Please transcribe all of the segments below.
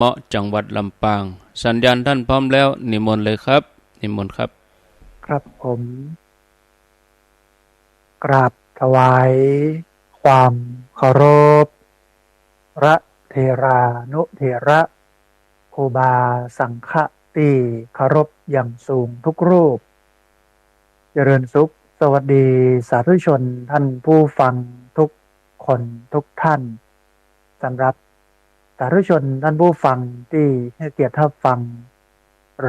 เหมาะจังหวัดลำปางสัญญาณท่านพร้อมแล้วนิมนต์เลยครับนิมนต์ครับครับผมกราบถวายความเคารพพระเทรานุเถระครูบาสังฆที่เคารพอย่างสูงทุกรูปเจริญสุขสวัสดีสาธุชนท่านผู้ฟังทุกคนทุกท่านสำหรับสาธุชนท่านผู้ฟังที่ให้เกียรติรับฟัง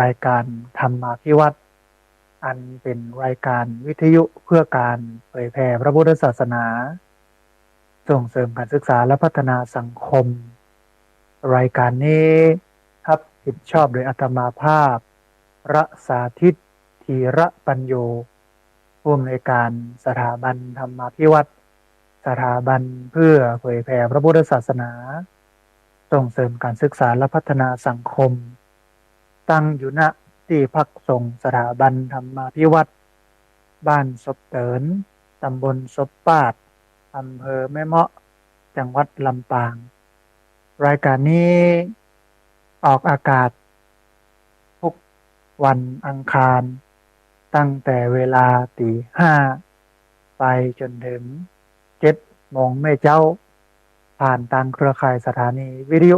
รายการธรรมาภิวัตน์อันเป็นรายการวิทยุเพื่อการเผยแผ่พระพุทธศาสนาส่งเสริมการศึกษาและพัฒนาสังคมรายการนี้ครับผิดชอบโดยอาตมาภาพพระสาธิตธีระปัญโยผู้อำนวยการสถาบันธรรมาภิวัตน์สถาบันเพื่อเผยแผ่พระพุทธศาสนาส่งเสริมการศึกษาและพัฒนาสังคมตั้งอยู่ณที่พักส่งสถาบันธรรมาภิวัตน์บ้านศพเตินตำบลศพปาดอำเภอแม่เมาะจังหวัดลำปางรายการนี้ออกอากาศทุกวันอังคารตั้งแต่เวลาตี 5ไปจนถึง7 โมงแม่เจ้าผ่านทางเครือข่ายสถานีวิทยุ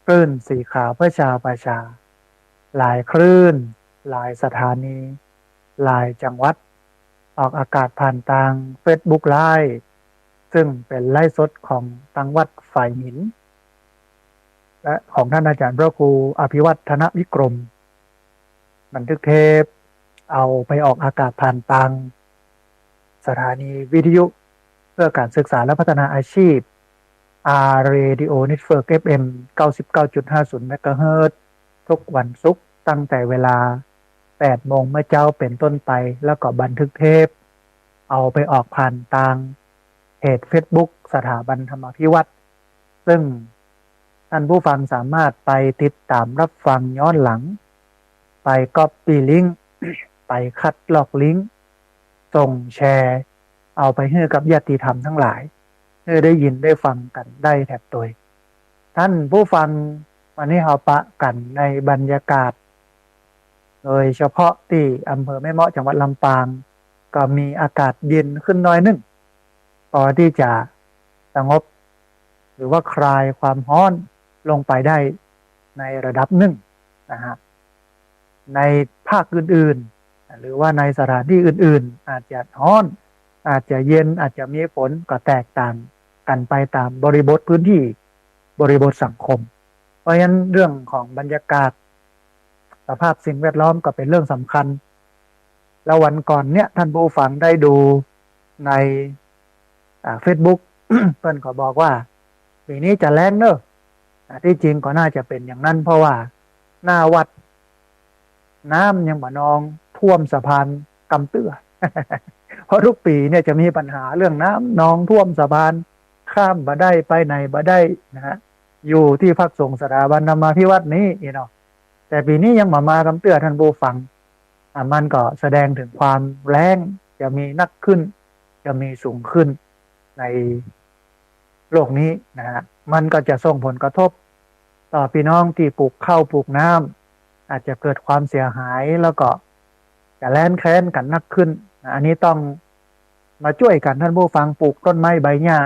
คลื่นสีขาวเพื่อชาวประชาหลายคลื่นหลายสถานีหลายจังหวัดออกอากาศผ่านทาง Facebook Live ซึ่งเป็นไลฟ์สดของตังวัดฝ่ายหินและของท่านอาจารย์พระครูอภิวัฒนวิกรมบันทึกเทปเอาไปออกอากาศผ่านทางสถานีวิทยุเพื่อการศึกษาและพัฒนาอาชีพ R Radio Network FM 99.50 เมกะเฮิรตซ์ทุกวันศุกร์ตั้งแต่เวลา8 โมงเมื่อเจ้าเป็นต้นไปแล้วก็บันทึกเทปเอาไปออกผ่านทางเพจ Facebook สถาบันธรรมาภิวัตน์ซึ่งท่านผู้ฟังสามารถไปติดตามรับฟังย้อนหลังไปก๊อปปี้ลิงก์ไปคัดลอกลิงก์ส่งแชร์เอาไปให้กับญาติธรรมทั้งหลายเพื่อได้ยินได้ฟังกันได้แถบตัวท่านผู้ฟังวันนี้เราปะกันในบรรยากาศโดยเฉพาะที่อำเภอแม่เมาะจังหวัดลำปางก็มีอากาศเย็นขึ้นน้อยนึงพอที่จะสงบหรือว่าคลายความร้อนลงไปได้ในระดับหนึ่งนะฮะในภาคอื่นๆหรือว่าในสถานที่อื่นๆอาจจะร้อนอาจจะเย็นอาจจะมีฝนก็แตกต่างกันไปตามบริบทพื้นที่บริบทสังคมเพราะฉะนั้นเรื่องของบรรยากาศสภาพสิ่งแวดล้อมก็เป็นเรื่องสำคัญแล้ววันก่อนเนี่ยท่านผู้ฟังได้ดูในFacebook เพื่อนก็บอกว่าปีนี้จะแล้งเนอะที่จริงก็น่าจะเป็นอย่างนั้นเพราะว่าหน้าวัดน้ำยังบ่นองท่วมสะพานกำเตื้อ เพราะทุกปีเนี่ยจะมีปัญหาเรื่องน้ำนองท่วมสะพานข้ามบ่ได้ไปไหนบ่ได้นะฮะอยู่ที่พักสงฆ์สถาบันธรรมาภิวัตน์นี้เนาะแต่ปีนี้ยังมากำเตื้อท่านผู้ฟังมันก็แสดงถึงความแรงจะมีนักขึ้นจะมีสูงขึ้นในโลกนี้นะฮะมันก็จะส่งผลกระทบต่อพี่น้องที่ปลูกข้าวปลูกน้ำอาจจะเกิดความเสียหายแล้วก็จะแล่นแค้นกันนักขึ้นอันนี้ต้องมาช่วยกันท่านผู้ฟังปลูกต้นไม้ใบหญ้า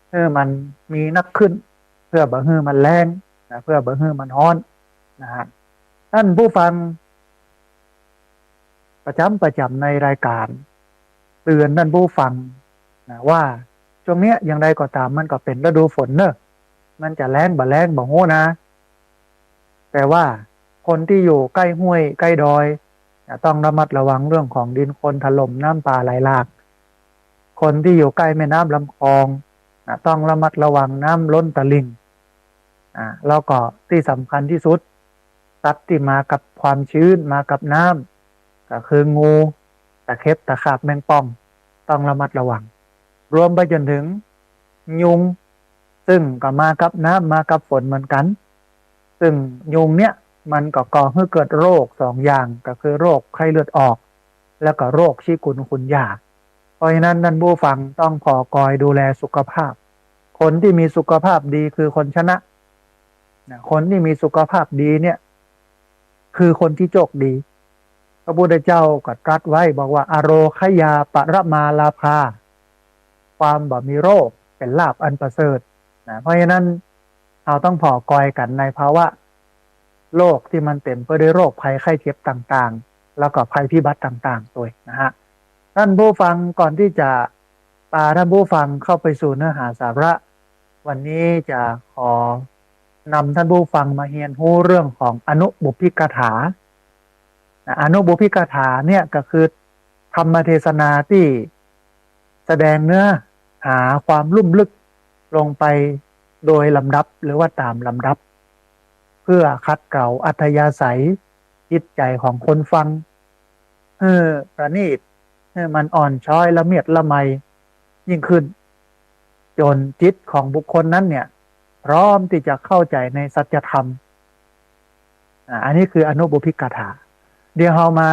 เพื่อมันมีนักขึ้นเพื่อบ่ให้มันแรงนะเพื่อบ่ให้มันร้อนนะฮะท่านผู้ฟังประจำในรายการเตือนท่านผู้ฟังนะว่าช่วงเนี้ยอย่างไรก็ตามมันก็เป็นฤดูฝนเนอะมันจะแล้งบ่แล้งบ่โหนะแต่ว่าคนที่อยู่ใกล้ห้วยใกล้ดอยต้องระมัดระวังเรื่องของดินโคลนถล่มน้ำป่าไหลหลากคนที่อยู่ใกล้แม่น้ำลำคลองต้องระมัดระวังน้ำล้นตลิ่งแล้วก็ที่สำคัญที่สุดสัตว์ที่มากับความชื้นมากับน้ำก็คืองูตะเข็บตะขาบแมงป่องต้องระมัดระวังรวมไปจนถึงยุงซึ่งก็มากับน้ำมากับฝนเหมือนกันซึ่งยุงเนี่ยมันก็ก่อให้เกิดโรค2 อย่างก็คือโรคไข้เลือดออกแล้วก็โรคชิกุนกุนยาเพราะฉะนั้นท่านผู้ฟังต้องคอยดูแลสุขภาพคนที่มีสุขภาพดีคือคนชนะ นะคนที่มีสุขภาพดีเนี่ยคือคนที่โชคดีพระพุทธเจ้าก็ตรัสไว้บอกว่าอโรคยาปรมาลาภาความบ่มีโรคเป็นลาภอันประเสริฐนะเพราะฉะนั้นเราต้องพอกอยกันในภาวะโลกที่มันเต็มไปด้วยโรคภัยไข้เจ็บต่างๆแล้วก็ภัยพิบัติต่างๆด้วยนะฮะท่านผู้ฟังก่อนที่จะพาท่านผู้ฟังเข้าไปสู่เนื้อหาสาระวันนี้จะขอนำท่านผู้ฟังมาเรียนรู้เรื่องของอนุบุพพิกถาอนุบุพพิกถาเนี่ยก็คือธรรมเทศนาที่แสดงเนื้อหาความลุ่มลึกลงไปโดยลำดับหรือว่าตามลำดับเพื่อคัดเกลาอัธยาศัยจิตใจของคนฟังประณีตมันอ่อนช้อยละเมียดละไมยิ่งขึ้นจนจิตของบุคคลนั้นเนี่ยพร้อมที่จะเข้าใจในสัจธรรมอันนี้คืออนุบุพพิกถาเดี๋ยวเรามา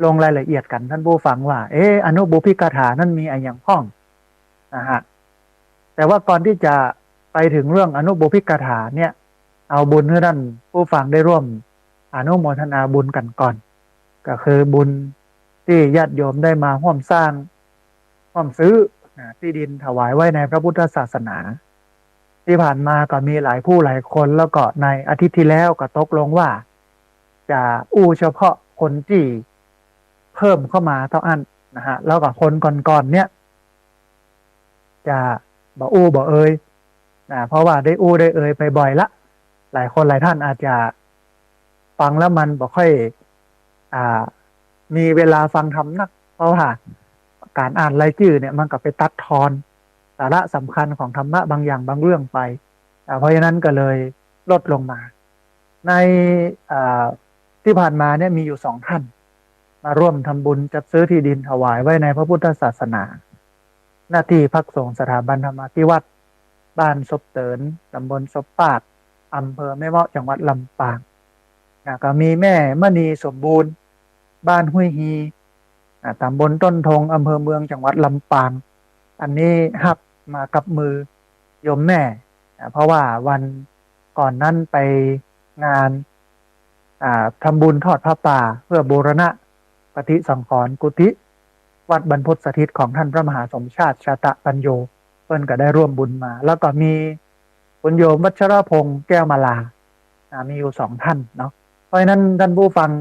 ลงรายละเอียดกันท่านผู้ฟังว่าอนุบุพพิกถานั้นมีอะไรอย่างพ้องนะฮะแต่ว่าก่อนที่จะไปถึงเรื่องอนุบุพพิกถาเนี่ยเอาบุญให้ท่านผู้ฟังได้ร่วมอนุโมทนาบุญกันก่อนก็คือบุญที่ญาติโยมได้มาร่วมสร้างร่วมซื้อที่ดินถวายไว้ในพระพุทธศาสนาที่ผ่านมาก็มีหลายผู้หลายคนแล้วก็ในอาทิตย์ที่แล้วก็ตกลงว่าจะเฉพาะคนที่เพิ่มเข้ามาเท่านั้นนะฮะแล้วก็คนก่อนๆเนี่ยจะบ่เอ่ยเพราะว่าได้ได้เอ่ยไปบ่อยละหลายคนหลายท่านอาจจะฟังแล้วมันบ่ค่อยมีเวลาฟังธรรมนักเพราะว่าการอ่านรายชื่อเนี่ยมันก็ไปตัดทอนสาระสำคัญของธรรมะบางอย่างบางเรื่องไปเพราะฉะนั้นก็เลยลดลงมาในที่ผ่านมาเนี่ยมีอยู่2 ท่านมาร่วมทำบุญจัดซื้อที่ดินถวายไว้ในพระพุทธศาสนาหน้าที่พักสงฆ์สถาบันธรรมาภิวัตรบ้านศพเตินตำบลศพปาดอำเภอแม่เมาะจังหวัดลำปางก็มีแม่มณีสมบูรณ์บ้านห้วยฮีตำบลต้นทงอำเภอเมืองจังหวัดลำปางอันนี้ฮับมากับมือโยมแม่เพราะว่าวันก่อนนั้นไปงานทำบุญทอดผ้าป่าเพื่อบูรณะปฏิสังขรณ์กุฏิวัดบรรพตสถิตของท่านพระมหาสมชาติชาตะปัญโยเพิ่นก็ได้ร่วมบุญมาแล้วก็มีคุณโยมวัชรพงษ์แก้วมาลามีอยู่2 ท่านเนาะเพราะฉะนั้นท่านผู้ฟัง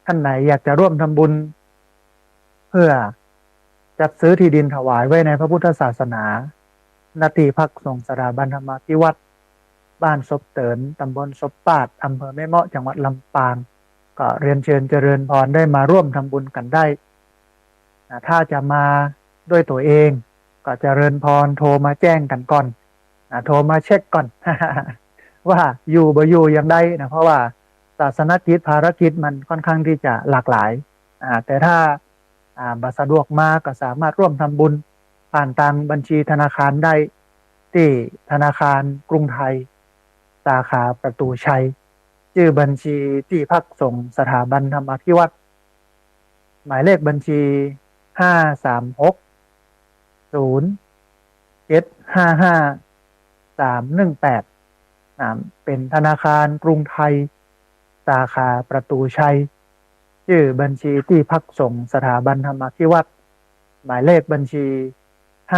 ท่านไหนอยากจะร่วมทำบุญเพื่อจัดซื้อที่ดินถวายไว้ในพระพุทธศาสนานาทีพักสงฆ์สถาบันธรรมาภิวัตรบ้านศพเตินตำบลศพปาดอำเภอแม่เมาะจังหวัดลำปางก็เรียนเชิญเจริญพรได้มาร่วมทำบุญกันได้ถ้าจะมาด้วยตัวเองก็เจริญพรโทรมาแจ้งกันก่อนโทรมาเช็คก่อน ว่าอยู่บ่อยู่อย่างใดนะเพราะว่าศาสนกิจภารกิจมันค่อนข้างที่จะหลากหลายแต่ถ้าบัตรสะดวกมาก็สามารถร่วมทำบุญผ่านทางบัญชีธนาคารได้ที่ธนาคารกรุงไทยสาขาประตูชัยชื่อบัญชีที่พักสงฆ์สถาบันธรรมาภิวัตรหมายเลขบัญชี5360755 318เป็นธนาคารกรุงไทยสาขาประตูชัยชื่อบัญชีที่พักสงฆ์สถาบันธรรมาภิวัตรหมายเลขบัญชี5360755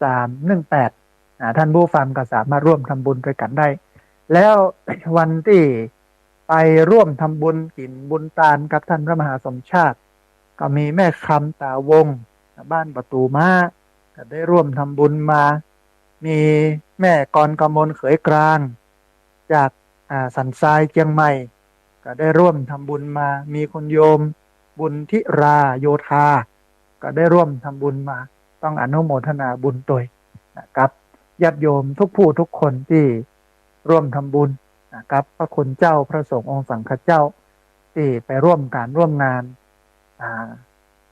318ท่านผู้ฟังก็สามารถร่วมทำบุญด้วยกันได้แล้ววันที่ไปร่วมทำบุญกินบุญตาลกับท่านพระมหาสมชาติก็มีแม่คำตาวงบ้านประตูม้าก็ได้ร่วมทำบุญมามีแม่กรกมลเขยกลางจากสันทรายเชียงใหม่ก็ได้ร่วมทำบุญมามีคุณโยมบุญทิราโยธาก็ได้ร่วมทำบุญมาต้องอนุโมทนาบุญด้วยนะครับญาติโยมทุกผู้ทุกคนที่ร่วมทำบุญนะครับพระคุณเจ้าพระสงฆ์องค์สังฆเจ้าที่ไปร่วมการร่วมงาน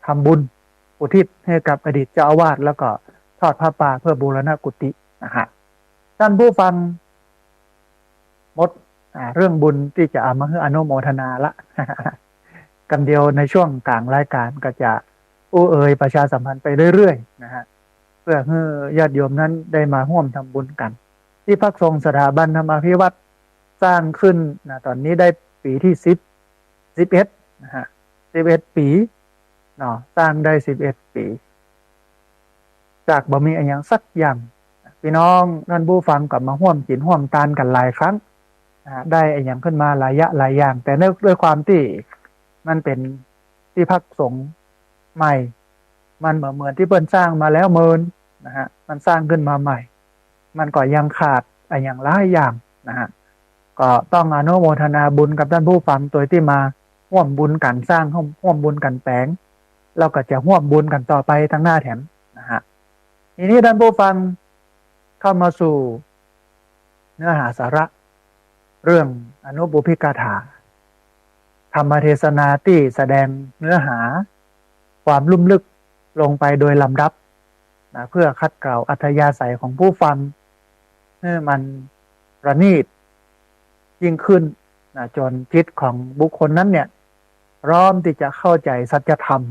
ทำบุญอุทิศให้กับอดีตเจ้าอาวาสแล้วก็ทอดผ้าป่าเพื่อบูรณะกุฏินะฮะท่านผู้ฟังหมดเรื่องบุญที่จะเอามาให้อนุโมทนาละ กันเดียวในช่วงกลางรายการก็จะเอ่ยประชาสัมพันธ์ไปเรื่อยๆนะฮะ พื่อให้ญาติโยมนั้นได้มาร่วมทำบุญกันที่พักทรงสถาบันธรรมาภิวัตน์สร้างขึ้นนะตอนนี้ได้ปีที่11นะฮะ11 ปีเนาะสร้างได้11 ปีจากบ่มีอะไรอย่างสักอย่างพี่น้องท่านผู้ฟังกลับมาร่วมกินร่วมทานกันหลายครั้งได้อะไรอย่างขึ้นมาหลายอย่างแต่ด้วยความที่มันเป็นที่พักสงฆ์ใหม่มันเหมือนที่เปิ้นสร้างมาแล้วเมินนะฮะมันสร้างขึ้นมาใหม่มันก็ยังขาดอะไรอย่างหลายอย่างนะฮะก็ต้องอนุโมทนาบุญกับท่านผู้ฟังตัวที่มาร่วมบุญกันสร้างร่วมบุญกันแปลงเราก็จะร่วมบุญกันต่อไปทั้งหน้าแถมนะฮะทีนี้ท่านผู้ฟังเข้ามาสู่เนื้อหาสาระเรื่องอนุบุพกถาธรรมเทศนาที่แสดงเนื้อหาความลุ่มลึกลงไปโดยลำดับนะเพื่อคัดเกลาอัธยาศัยของผู้ฟังให้มันประณีตยิ่งขึ้นนะจนจิตของบุคคลนั้นเนี่ยพร้อมที่จะเข้าใจสัจธรรม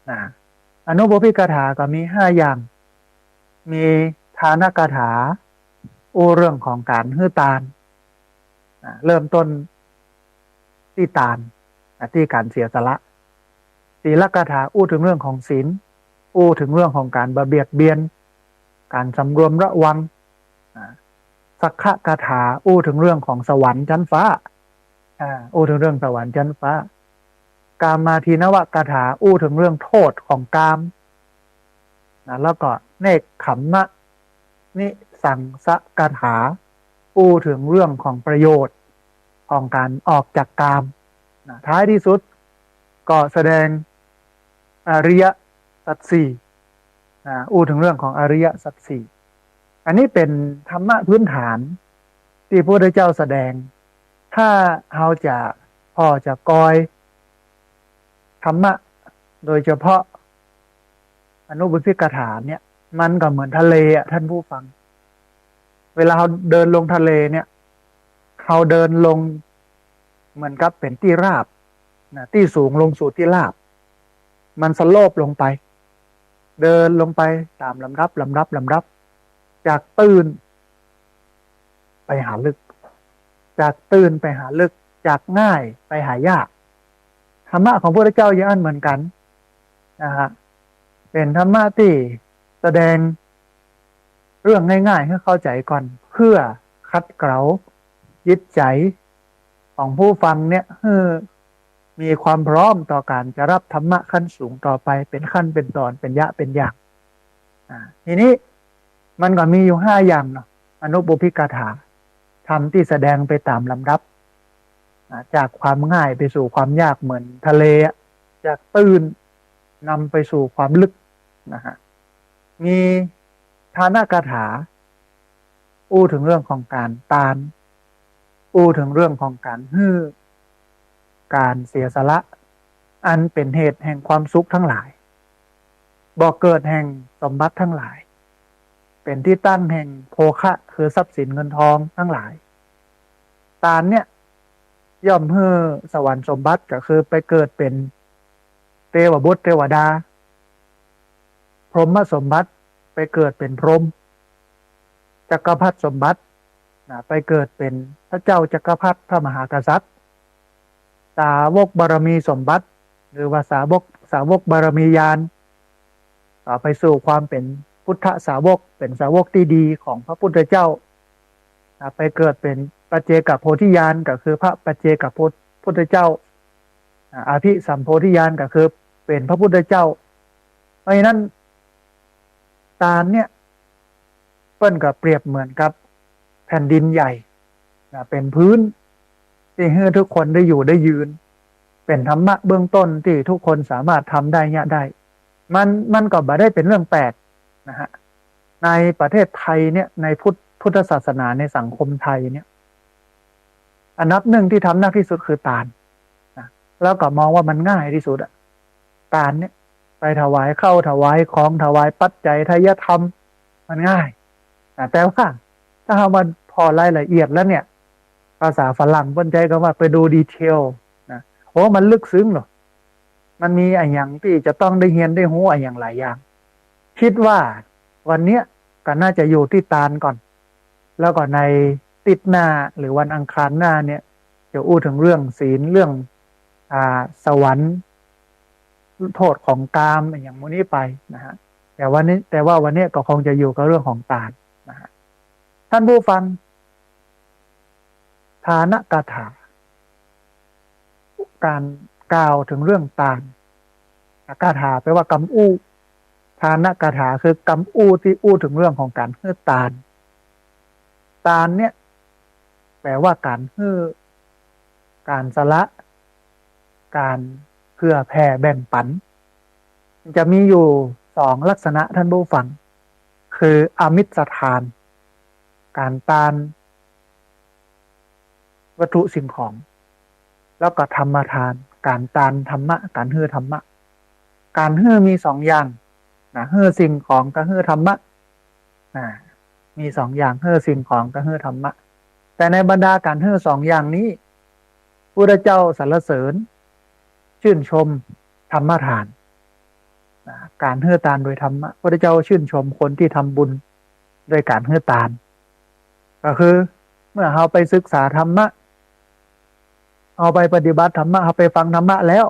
นะอนุบุพกถาก็มี5 อย่างมีทานกถาเรื่องของการให้ทานเริ่มต้นที่ทานที่การเสียสละศีลกถาถึงเรื่องของศีลถึงเรื่องของการบ่เบียดเบียนการสำรวมระวังสักขะกถาถึงเรื่องของสวรรค์ชั้นฟ้าถึงเรื่องสวรรค์ชั้นฟ้ากามาทีนวกถาถึงเรื่องโทษของกามแล้วก็เนกขัมมะนิสังสกถาถึงเรื่องของประโยชน์ของการออกจากกามท้ายที่สุดก็แสดงอริยสัจสี่ถึงเรื่องของอริยสัจสี่อันนี้เป็นธรรมะพื้นฐานที่พระพุทธเจ้าแสดงถ้าเราจะพอจะกอยธรรมะโดยเฉพาะอนุบุพกถาเนี่ยมันก็เหมือนทะเลท่านผู้ฟังเวลาเราเดินลงทะเลเนี่ยเราเดินลงเหมือนกับเป็นที่ราบที่สูงลงสู่ที่ราบมันสโลปลงไปเดินลงไปตามลำดับจากตื้นไปหาลึกจากตื้นไปหาลึกจากง่ายไปหายากธรรมะของพระพุทธเจ้าอย่างนั้นเหมือนกันนะฮะเป็นธรรมะที่แสดงเรื่องง่ายๆให้เข้าใจก่อนเพื่อคัดเกลาจิตใจของผู้ฟังเนี่ยให้มีความพร้อมต่อการจะรับธรรมะขั้นสูงต่อไปเป็นขั้นเป็นตอนเป็นยะเป็นอย่างทีนี้มันก็มีอยู่5 อย่างเนาะอนุบุพกถาธรรมที่แสดงไปตามลำดับจากความง่ายไปสู่ความยากเหมือนทะเลจากตื้นนำไปสู่ความลึกนะฮะมีทานกถาถึงเรื่องของการทานถึงเรื่องของการให้การเสียสละอันเป็นเหตุแห่งความสุขทั้งหลายบ่เกิดแห่งสมบัติทั้งหลายเป็นที่ตั้งแห่งโภคะคือทรัพย์สินเงินทองทั้งหลายทานเนี่ยย่อมให้สวรรค์สมบัติก็คือไปเกิดเป็นเทวบุตรเทวดาพรหมสมบัติไปเกิดเป็นพรหมจักรพรรดิสมบัติไปเกิดเป็นพระเจ้าจักรพรรดิพระมหากษัตริย์สาวกบารมีสมบัติหรือว่าสาวกบารมีญาณต่อไปสู่ความเป็นพุทธสาวกเป็นสาวกที่ดีของพระพุทธเจ้าไปเกิดเป็นปัจเจกโพธิญาณก็คือพระปัจเจกพุทธเจ้าอภิสัมโพธิญาณก็คือเป็นพระพุทธเจ้าเพราะฉะนั้นทานเนี่ยเปิ้นก็เปรียบเหมือนกับแผ่นดินใหญ่เป็นพื้นที่ให้ทุกคนได้อยู่ได้ยืนเป็นธรรมะเบื้องต้นที่ทุกคนสามารถทำได้เนี่ยได้มันก็บ่ได้เป็นเรื่องแปลกนะฮะในประเทศไทยเนี่ยในพุทธศาสนาในสังคมไทยเนี่ยอันดับหนึ่งที่ทำหนักที่สุดคือทานนะแล้วก็มองว่ามันง่ายที่สุดทานเนี่ยไปถวายเข้าถวายของถวายปัจจัยทายธรรมมันง่ายแต่ว่าถ้าเรามาพอรายละเอียดแล้วเนี่ยภาษาฝรั่งเปิ้นใจก็ว่าไปดูดีเทลนะโอ้มันลึกซึ้งหรอมันมีอย่างที่จะต้องได้เรียนได้รู้อย่างหลายอย่างคิดว่า วันเนี้ยก็น่าจะอยู่ที่ตาลก่อนแล้วก็ในติดหน้าหรือวันอังคารหน้าเนี่ยจะอู้ถึงเรื่องศีลเรื่องสวรรค์โทษของกามอย่างมูนี้ไปนะฮะแต่ว่าวันนี้ก็คงจะอยู่กับเรื่องของตาลนะฮะท่านผู้ฟังทานกถาการกล่าวถึงเรื่องตาลกถาแปลว่ากำอู้ทานกถาคือกำอู้ที่อู้ถึงเรื่องของการฮื้อตาลเนี่ยแปลว่าการฮื้อการสละการเพื่อแผ่แบ่งปันจะมีอยู่2ลักษณะท่านผู้ฟังคืออมิตรทานการตานวัตถุสิ่งของแล้วก็ธรรมทานการตานธรรมะการฮื้อธรรมะการฮื้อมี2อย่างนะฮื้อสิ่งของกับฮื้อธรรมะนะมี2อย่างฮื้อสิ่งของกับฮื้อธรรมะแต่ในบรรดาการฮื้อ2อย่างนี้พระเจ้าสรรเสริญชื่นชมธรรมทานการฮื้อตานโดยธรรมะพระเจ้าชื่นชมคนที่ทำบุญโดยการฮื้อตานก็คือเมื่อเราไปศึกษาธรรมะเอาไปปฏิบัติธรรมะเอาไปฟังธรรมะแล้ว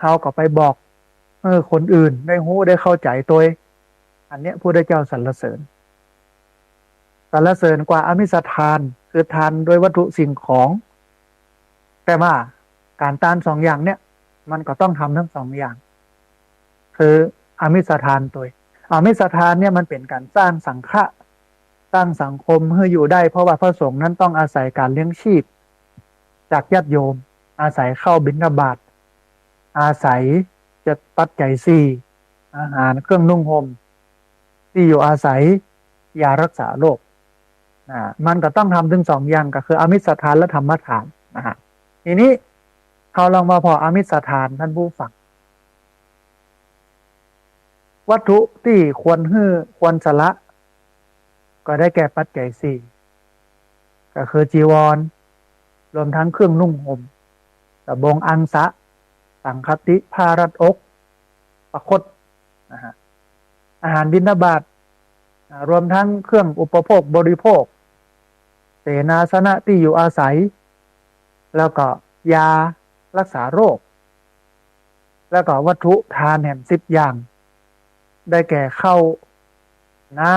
เขาก็ไปบอกคนอื่นได้รู้ได้เข้าใจตัวอันเนี้ยพระเจ้าสรรเสริญกว่าอมิสทานคือทานโดยวัตถุสิ่งของแต่ว่าการตาน2อย่างเนี้ยมันก็ต้องทำทั้ง2อย่างคืออมิสทานตัวอมิสทานเนี่ยมันเป็นการสร้างสังฆะสร้างสังคมให้อยู่ได้เพราะว่าพระสงฆ์นั้นต้องอาศัยการเลี้ยงชีพจากญาติโยมอาศัยเข้าบิณฑบาตอาศัยจะปัจจัย4อาหารเครื่องนุ่งห่มที่อยู่อาศัยยารักษาโรคมันก็ต้องทำถึง2อย่างก็คืออมิสทานและธรรมทานนะฮะทีนี้เขาลองมาพออมิสทานท่านผู้ฟังวัตถุที่ควรฮื้อควรสละก็ได้แก่ปัจจัย4ก็คือจีวรรวมทั้งเครื่องนุ่งห่มสบงอังสะสังคติผ้ารัดอกประคตนะฮะอาหารบิณฑบาตรวมทั้งเครื่องอุปโภคบริโภคเสนาสนะที่อยู่อาศัยแล้วก็ยารักษาโรคแล้วก็วัตถุทานแห่ง10อย่างได้แก่ข้าวน้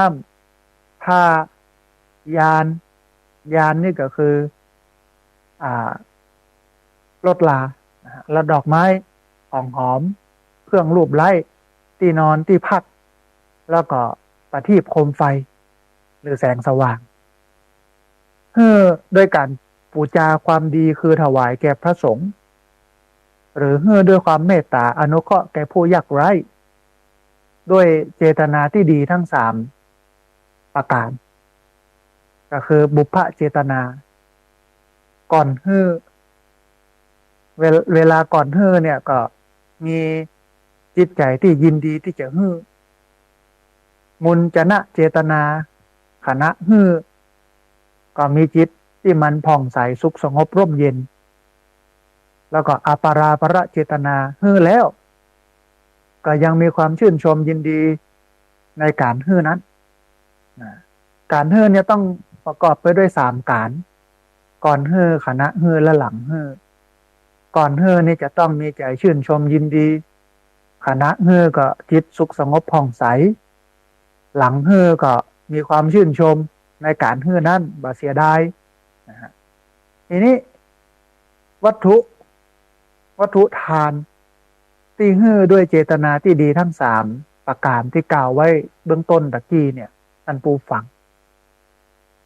ำผ้ายานนี่ก็คือรถลาและดอกไม้ของหอมเครื่องรูปไล้ที่นอนที่พักแล้วก็ประทีปโคมไฟหรือแสงสว่างด้วยการปูจาความดีคือถวายแก่พระสงฆ์หรือด้วยความเมตตาอนุเคราะห์แก่ผู้ยากไร้ด้วยเจตนาที่ดีทั้ง3ประการก็คือบุพเจตนาก่อนเวลาก่อนเนี่ยก็มีจิตใจที่ยินดีที่จะมุนจนะเจตนาขณะก็มีจิตที่มันผ่องใสสุขสงบร่มเย็นแล้วก็อปาราประเจตนาแล้วก็ยังมีความชื่นชมยินดีในการนั้นการเนี่ยต้องประกอบไปด้วย3การก่อนขณะและหลังก่อนนี่จะต้องมีใจชื่นชมยินดีขณะก็จิตสุขสงบผ่องใสหลังก็มีความชื่นชมในการนั้นบ่เสียดายนะฮะทีนี้วัตถุทานที่ด้วยเจตนาที่ดีทั้ง3ประการที่กล่าวไว้เบื้องต้นตะกี้เนี่ยท่านผู้ฟัง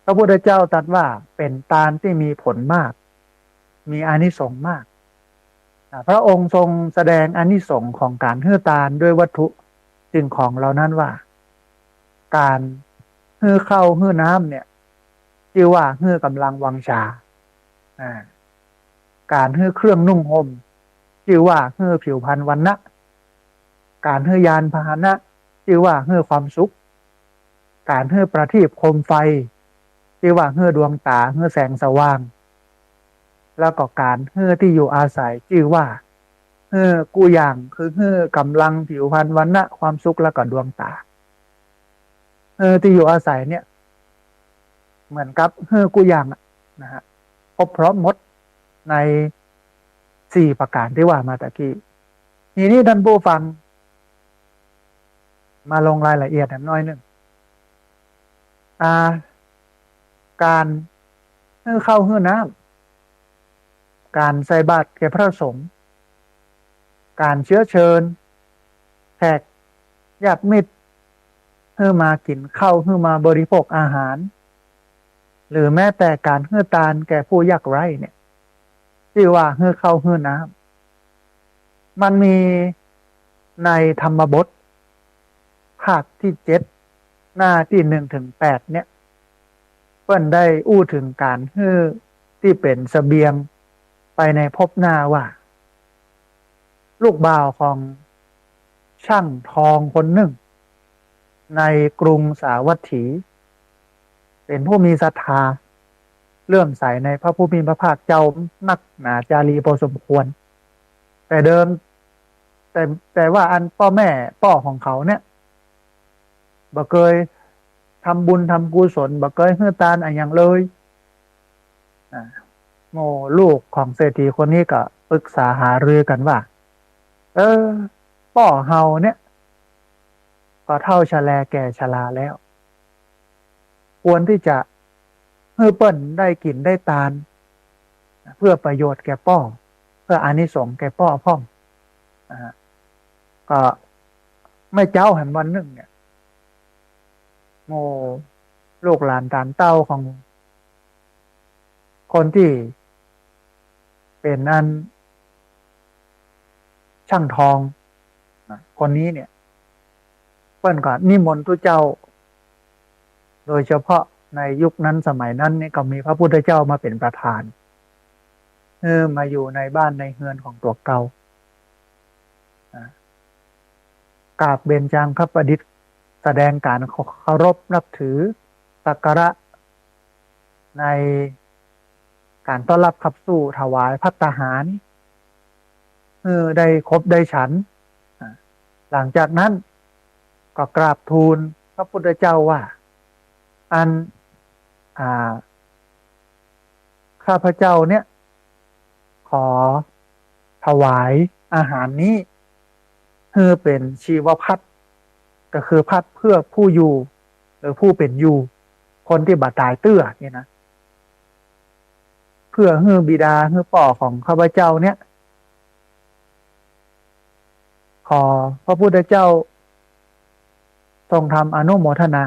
พระพุทธเจ้าตรัสว่าเป็นทานที่มีผลมากมีอานิสงส์มากพระองค์ทรงแสดงอานิสงส์ของการฮื้อทานด้วยวัตถุสิ่งของเหล่านั้นว่าการฮื้อข้าวฮื้อน้ำเนี่ยชื่อว่าฮื้อกำลังวังชาการฮื้อเครื่องนุ่งห่มชื่อว่าฮื้อผิวพรรณวรรณะการฮื้อยานพาหนะชื่อว่าฮื้อความสุขการฮื้อประทีปโคมไฟชื่อว่าฮื้อดวงตาฮื้อแสงสว่างแล้วก็การฮื้อที่อยู่อาศัยชื่อว่าฮื้อกู้อย่างคือฮื้อกำลังผิวพรรณวรรณะความสุขแล้วก็ดวงตา ที่อยู่อาศัยเนี่ยเหมือนกับกูอย่างนะฮะครบพร้อมหมดใน4 ประการที่ว่ามาตะกี้ทีนี้ท่านผู้ฟังมาลงรายละเอียดน้อยหนึ่งอ่าการเข้าน้ำการใส่บาตรแก่พระสงฆ์การเชื้อเชิญแขกญาติมิตรมากินข้าวมาบริโภคอาหารหรือแม้แต่การทานแก่ผู้ยากไร้เนี่ยที่ว่าเข้าน้ำมันมีในธรรมบทภาคที่7หน้าที่1 ถึง 8เนี่ยเปิ้นได้อู้ถึงการที่เป็นเสบียงไปในภพหน้าว่าลูกบ่าวของช่างทองคนหนึ่งในกรุงสาวัตถีเป็นผู้มีศรัทธาเลื่อมใสในพระผู้มีพระภาคเจ้านักหนาจารีพอสมควรแต่เดิมแต่ว่าอันพ่อแม่ของเขาเนี่ยบ่เคยทำบุญทำกุศลบ่เคยทานอย่างเลยโมลูกของเศรษฐีคนนี้ก็ปรึกษาหารือกันว่าพ่อเฮาเนี่ยก็เท่าชะแลแก่ชราแล้วควรที่จะให้เปิ้นได้กินได้ทานเพื่อประโยชน์แก่พ่อเพื่ออานิสงส์แก่พ่อพ่อมก็ไม่เจ้าหันวันหนึ่งเนี่ยโมลูกหลานตานเต้าของคนที่เป็นอันช่างทองคนนี้เนี่ยเปิ้นก็นิมนต์ทุเจ้าโดยเฉพาะในยุคนั้นสมัยนั้นนี่ก็มีพระพุทธเจ้ามาเป็นประธานมาอยู่ในบ้านในเฮือนของตัวเก่ากราบเบญจางคประดิษฐ์แสดงการเคารพนับถือสักการะในการต้อนรับขับสู่ถวายภัตตาหารได้ครบได้ฉันหลังจากนั้นก็กราบทูลพระพุทธเจ้าว่าอันข้าพเจ้าเนี่ยขอถวายอาหารนี้เป็นชีวพัดก็คือพัดเพื่อผู้อยู่หรือผู้เป็นอยู่คนที่บาดตายเตื้อเนี่ยนะเพื่อบิดาป่อของข้าพเจ้าเนี่ยขอพระพุทธเจ้าทรงทำอนุโมทนา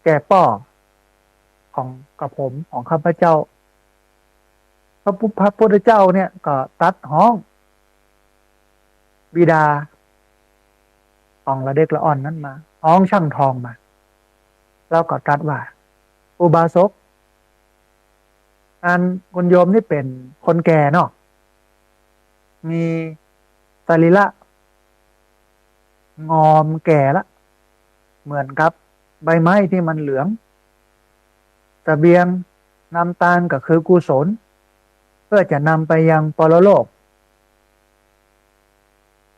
แก่ป่อของกับผมของข้าพเจ้าพระพุทธเจ้าเนี่ยก็ตัดห้องบิดาของละเด็กละอ่อนนั้นมาห้องช่างทองมาแล้วก็ตรัสว่าอุบาสกอันคุณโยมนี่เป็นคนแก่เนาะมีสรีระงอมแก่ละเหมือนกับใบไม้ที่มันเหลืองเสบียงน้ำตาลก็คือกุศลเพื่อจะนำไปยังปรโลก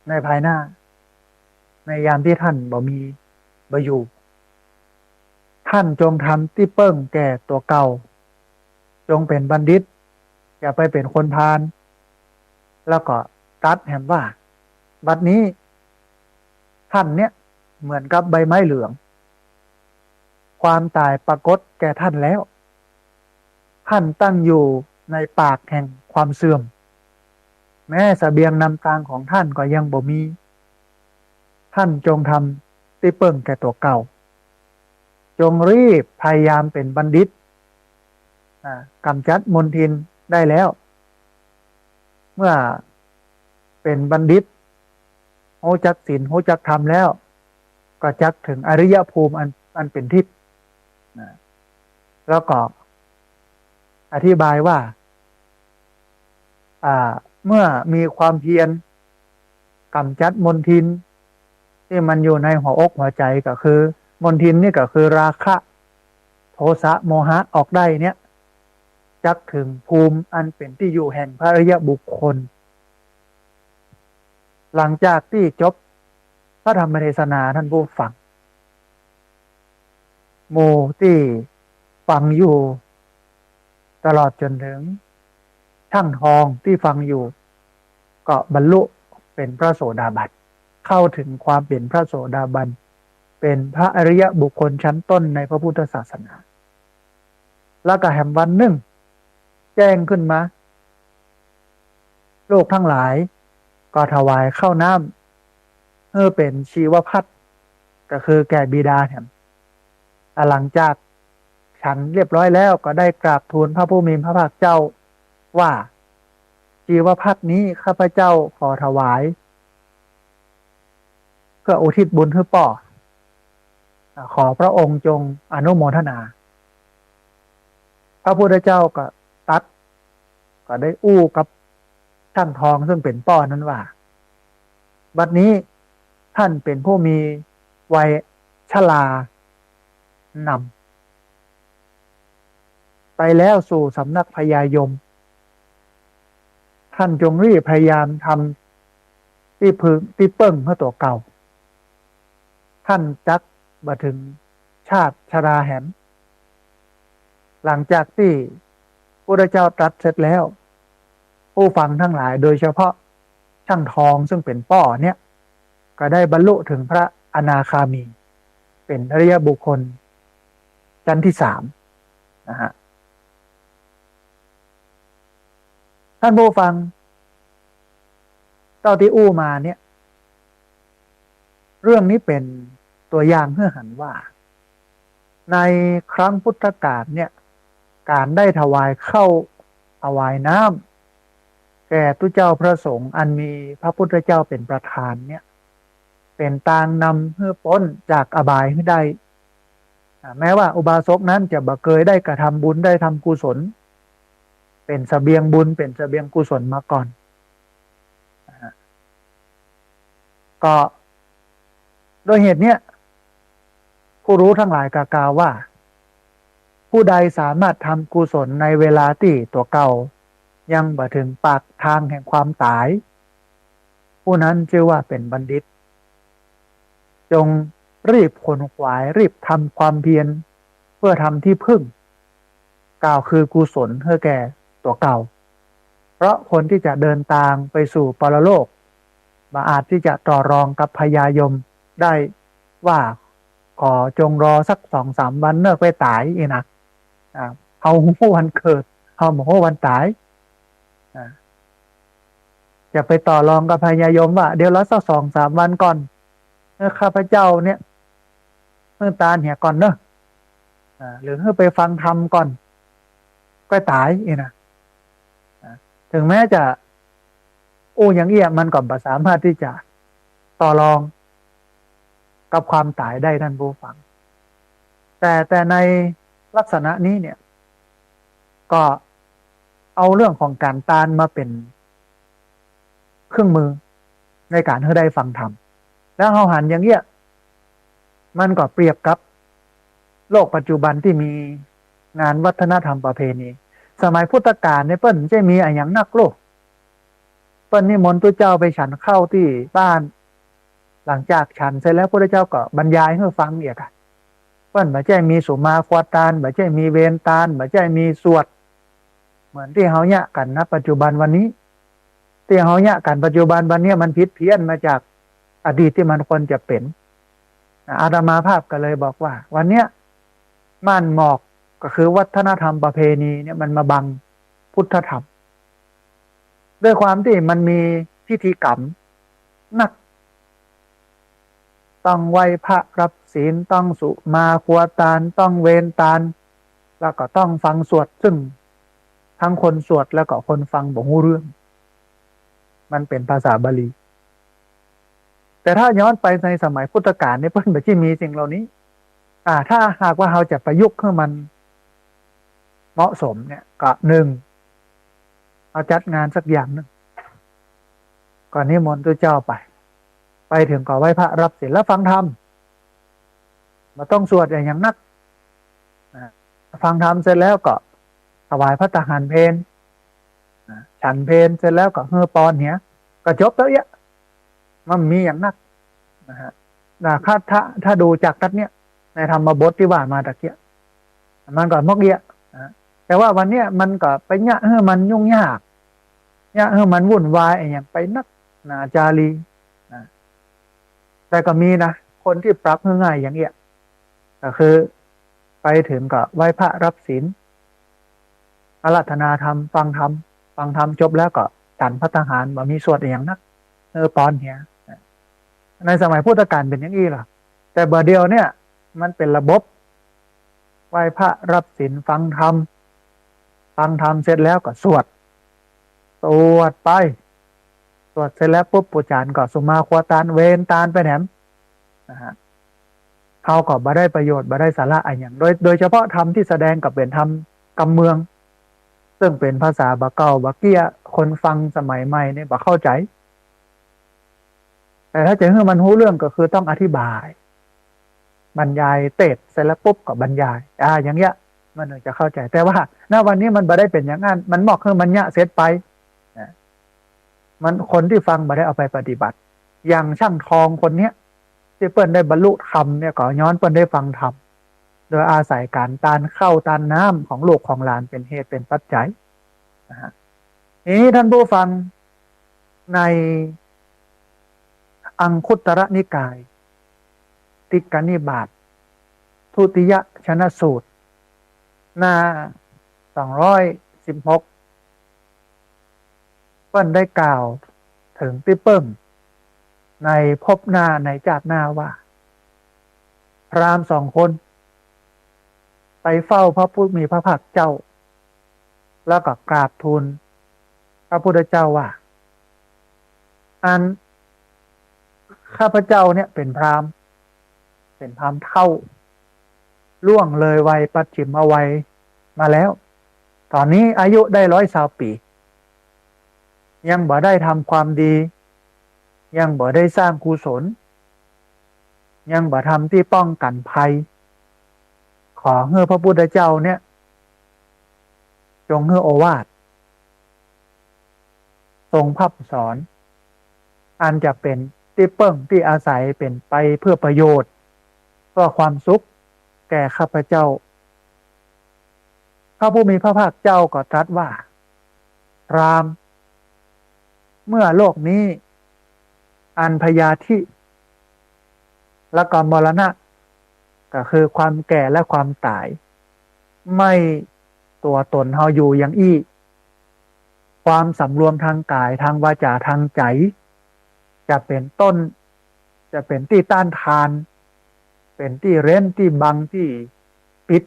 ในภายหน้าในยามที่ท่านบ่อยู่ท่านจงทำที่เปิ้งแก่ตัวเก่าจงเป็นบัณฑิตอย่าไปเป็นคนพาลแล้วก็ตัดแหมว่าบัดนี้ท่านเนี่ยเหมือนกับใบไม้เหลืองความตายปรากฏแก่ท่านแล้วท่านตั้งอยู่ในปากแห่งความเสื่อมแม้เสบียงนำทางของท่านก็ยังบ่มีท่านจงทำที่เปิ้งแก่ตัวเก่าจงรีบพยายามเป็นบัณฑิตกำจัดมลทินได้แล้วเมื่อเป็นบัณฑิตโหจักศีลโหจักธรรมแล้วก็จักถึงอริยภูมิอันเป็นทิพย์แล้วก็อธิบายว่าเมื่อมีความเพียรกำจัดมลทินที่มันอยู่ในหัวอกหัวใจก็คือมลทินนี่ก็คือราคะโทสะโมหะออกได้เนี่ยจักถึงภูมิอันเป็นที่อยู่แห่งพระอริยบุคคลหลังจากที่จบพระธรรมเทศนาท่านผู้ฟัง หมู่ที่ฟังอยู่ตลอดจนถึงช่างทองที่ฟังอยู่ก็บรรลุเป็นพระโสดาบันเข้าถึงความเป็นพระโสดาบันเป็นพระอริยบุคคลชั้นต้นในพระพุทธศาสนาแล้วก็แห่งวันหนึ่งแจ้งขึ้นมาโลกทั้งหลายก็ถวายข้าวน้ำเพื่อเป็นชีวพัฒน์ก็คือแก่บิดาแห่งหลังจากฉันเรียบร้อยแล้วก็ได้กราบทูลพระผู้มีพระภาคเจ้าว่าชีวพัฒน์นี้ข้าพเจ้าขอถวายเพื่ออุทิศบุญให้ป่อขอพระองค์จงอนุโมทนาพระพุทธเจ้าก็ตัดก็ได้อู้กับช่างทองซึ่งเป็นป่อนั้นว่าบัดนี้ท่านเป็นผู้มีวัยชรานำไปแล้วสู่สำนักพญายมท่านจงรีบพยายามทำที่พึงที่เปิ้งเพื่อตัวเก่าท่านจักมาถึงชาติชราแหมหลังจากที่พระเจ้าตรัสเสร็จแล้วผู้ฟังทั้งหลายโดยเฉพาะช่างทองซึ่งเป็นป่อเนี่ยก็ได้บรรลุถึงพระอนาคามีเป็นอริยบุคคลชั้นที่3นะฮะท่านผู้ฟังเต้าที่อู้มาเนี่ยเรื่องนี้เป็นตัวอย่างเพื่อหันว่าในครั้งพุทธกาลเนี่ยการได้ถวายเข้าถวายน้ำแก่ตุเจ้าพระสงฆ์อันมีพระพุทธเจ้าเป็นประธานเนี่ยเป็นตางนำเพื่อพ้นจากอบายให้ได้แม้ว่าอุบาสกนั้นจะบ่เคยได้กระทำบุญได้ทำกุศลเป็นเสบียงบุญเป็นเสบียงกุศลมาก่อนก็โดยเหตุเนี้ยผู้รู้ทั้งหลายกล่าวว่าผู้ใดสามารถทำกุศลในเวลาที่ตัวเก่ายังบ่ถึงปากทางแห่งความตายผู้นั้นชื่อว่าเป็นบัณฑิตจงรีบขนขวายรีบทำความเพียรเพื่อทำที่พึ่งกล่าวคือกุศลเพื่อแก่ตัวเก่าเพราะคนที่จะเดินทางไปสู่ปรโลกมาอาจที่จะต่อรองกับพญายมได้ว่าขอจงรอสัก2-3 วันเนิกไปตายอีกนะเอาหูวันเกิดเอาหมูวันตายจะไปต่อรองกับพญายมว่าเดี๋ยวรอสัก2-3 วันก่อนข้าพเจ้าเนี่ยเมื่อตาเนี่ยก่อนเนอะหรือให้ไปฟังธรรมก่อนก็ตายอีกนะถึงแม้จะอย่างเอี้ยมันก็สามารถที่จะต่อรองกับความตายได้ท่านผู้ฟังแต่ในลักษณะนี้เนี่ยก็เอาเรื่องของการตานมาเป็นเครื่องมือในการให้ได้ฟังธรรมแล้วเราหันอย่างเงี้ยมันก็เปรียบกับโลกปัจจุบันที่มีงานวัฒนธรรมประเพณีสมัยพุทธกาลเนี่ยเปิ้นจะมีอะไรอย่างนักโลกเปิ้นนิมนต์พระเจ้าไปฉันเข้าที่บ้านหลังจากฉันเสร็จแล้วพระเจ้าก็บรรยายให้ฟังอีกเปิ้นบ่ใช่มีสุมาควาตานบ่ใช่มีเวนตานบ่ใช่มีสวดเหมือนที่เฮาเนี่ยกันนะปัจจุบันวันนี้ที่เฮาเนี่ยกันปัจจุบันวันนี้มันผิดเพี้ยนมาจากอดีตที่มันควรจะเป็นอาตมาภาพก็เลยบอกว่าวันเนี้ยม่านหมอกก็คือวัฒนธรรมประเพณีเนี่ยมันมาบังพุทธธรรมด้วยความที่มันมีพิธีกรรมนักต้องไหว้พระรับศีลต้องสุมาควตานต้องเวนตานแล้วก็ต้องฟังสวดซึ่งทั้งคนสวดแล้วก็คนฟังบ่รู้เรื่องมันเป็นภาษาบาลีแต่ถ้าย้อนไปในสมัยพุทธกาลเนี่ยเพิ่นบ่ที่มีสิ่งเหล่านี้ถ้าหากว่าเราจะประยุกต์ให้มันเหมาะสมเนี่ยก็เอาจัดงานสักอย่างนึงก่อนนิมนต์ตัวเจ้าไปถึงก็ไหว้พระรับศีลแล้วฟังธรรมมาต้องสวดอย่างนักฟังธรรมเสร็จแล้วก็ถวายพระทหารเพลฉันเพลเสร็จแล้วก็เฮือปอนเนี้ยก็จบแล้วมันมีอย่างนักนะฮะถ้าดูจากตัดเนี้ย ในธรรมบทที่ว่ามาตะเกียมันก็มกเอียนะแต่ว่าวันเนี้ยมันก็ไปยะเฮ้อมันยุ่งยากยะเฮ้อมันวุ่นวายอย่างไปนักนาจารีนะแต่ก็มีนะคนที่ปรับง่ายอย่างเงี้ยก็คือไปถึงก็ไหว้พระรับศีลอาราธนาธรรมฟังธรรมจบแล้วก็ฉันภัตตาหารบ่มีสวดอย่างนักปอนเฮียในสมัยพุทธกาลเป็นอย่างนี้ล่ะแต่เบอร์เดียวเนี่ยมันเป็นระบบไหว้พระรับศีลฟังธรรมเสร็จแล้วก็สวดไปสวดเสร็จแล้วปุ๊บปู่จานก็สุมาควาตานเวนตานไปแหนมนะฮะเขาก็บ่ได้ประโยชน์บ่ได้สาระอะไรอย่างโดยเฉพาะธรรมที่แสดงกับเป็นธรรมกำเมืองซึ่งเป็นภาษาบาเก่าบาเกี้ยคนฟังสมัยใหม่เนี่ยบ่เข้าใจ แต่ถ้าจะให้มันรู้เรื่องก็คือต้องอธิบายบรรยายเตดเสร็จแล้วปุ๊บก็บรรยายอย่างเงี้ยมันถึงจะเข้าใจแต่ว่าณวันนี้มันบ่ได้เป็นอย่างนั้นมันบอกคือมันเนี้ยเสร็จไปมันคนที่ฟังบ่ได้เอาไปปฏิบัติอย่างช่างทองคนเนี้ยที่เปิ้นได้บรรลุธรรมเนี่ยก็ย้อนเปิ้นได้ฟังธรรมโดยอาศัยการตานเข้าตานน้ำของลูกของหลานเป็นเหตุเป็นปัจจัยนะฮะนี้ท่านผู้ฟังในอังคุตรนิกายติกนิบาตทุติยชนสูตรหน้า216เปิ้นได้กล่าวถึงที่เปิ้งในภพหน้าในชาติหน้าว่าพราหมณ์2 คนไปเฝ้าพระผู้มีพระภาคเจ้าแล้วก็กราบทูลพระพุทธเจ้าว่าอันข้าพเจ้าเนี่ยเป็นพราหมณ์เฒ่าล่วงเลยวัยปัจฉิมวัยมาแล้วตอนนี้อายุได้120 ปียังบ่ได้ทำความดียังบ่ได้สร้างกุศลยังบ่ทำที่ป้องกันภัยขอให้พระพุทธเจ้าเนี่ยจงให้โอวาททรงพร่ำสอนอันจะเป็นที่เปิ้งที่อาศัยเป็นไปเพื่อประโยชน์เพื่อความสุขแก่ข้าพเจ้าพระผู้มีพระภาคเจ้าก็ตรัสว่าพราหมณ์เมื่อโลกนี้อันพยาธิและก็มรณะก็คือความแก่และความตายไม่ตัวตนเฮาอยู่อย่างอี้ความสำรวมทางกายทางวาจาทางใจจะเป็นต้นจะเป็นที่ต้านทานเป็นที่เร้นที่บังที่ปิด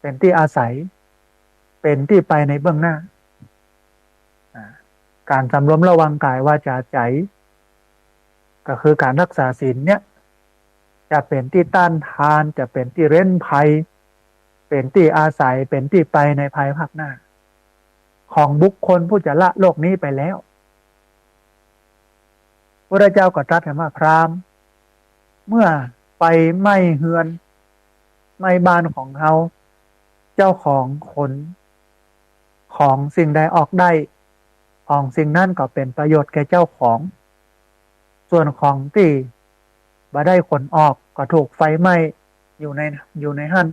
เป็นที่อาศัยเป็นที่ไปในเบื้องหน้าการสำรวมระวังกายวาจาใจก็คือการรักษาศีลเนี่ยจะเป็นที่ต้านทานจะเป็นที่เร้นภัยเป็นที่อาศัยเป็นที่ไปในภายภาคหน้าของบุคคลผู้จะละโลกนี้ไปแล้วพระเจ้าก็ตรัสว่าพราหมณ์เมื่อไฟไหม้เฮือนไหม้บ้านของเขาเจ้าของขนของสิ่งใดออกได้ของสิ่งนั้นก็เป็นประโยชน์แก่เจ้าของส่วนของที่บ่ได้ขนออกก็ถูกไฟไหม้อยู่ในหั่น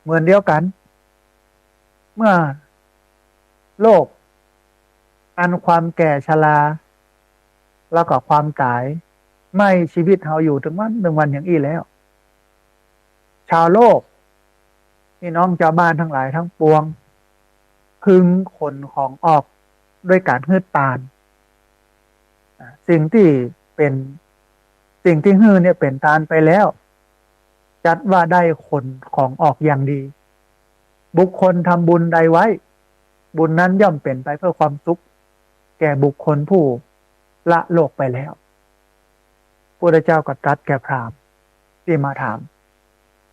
เหมือนเดียวกันเมื่อโลกอันความแก่ชราแล้วก็ความตายไม่ชีวิตเราอยู่ถึงวันอย่างอี้แล้วชาวโลกพี่น้องชาวบ้านทั้งหลายทั้งปวงพึงขนของออกด้วยการฮืดตาลสิ่งที่ฮือเนี่ยเป็นตาลไปแล้วจัดว่าได้ขนของออกอย่างดีบุคคลทำบุญใดไว้บุญนั้นย่อมเป็นไปเพื่อความสุขแก่บุคคลผู้ละโลกไปแล้วพระเจ้าก็ตรัสแก่พราหมณ์ที่มาถาม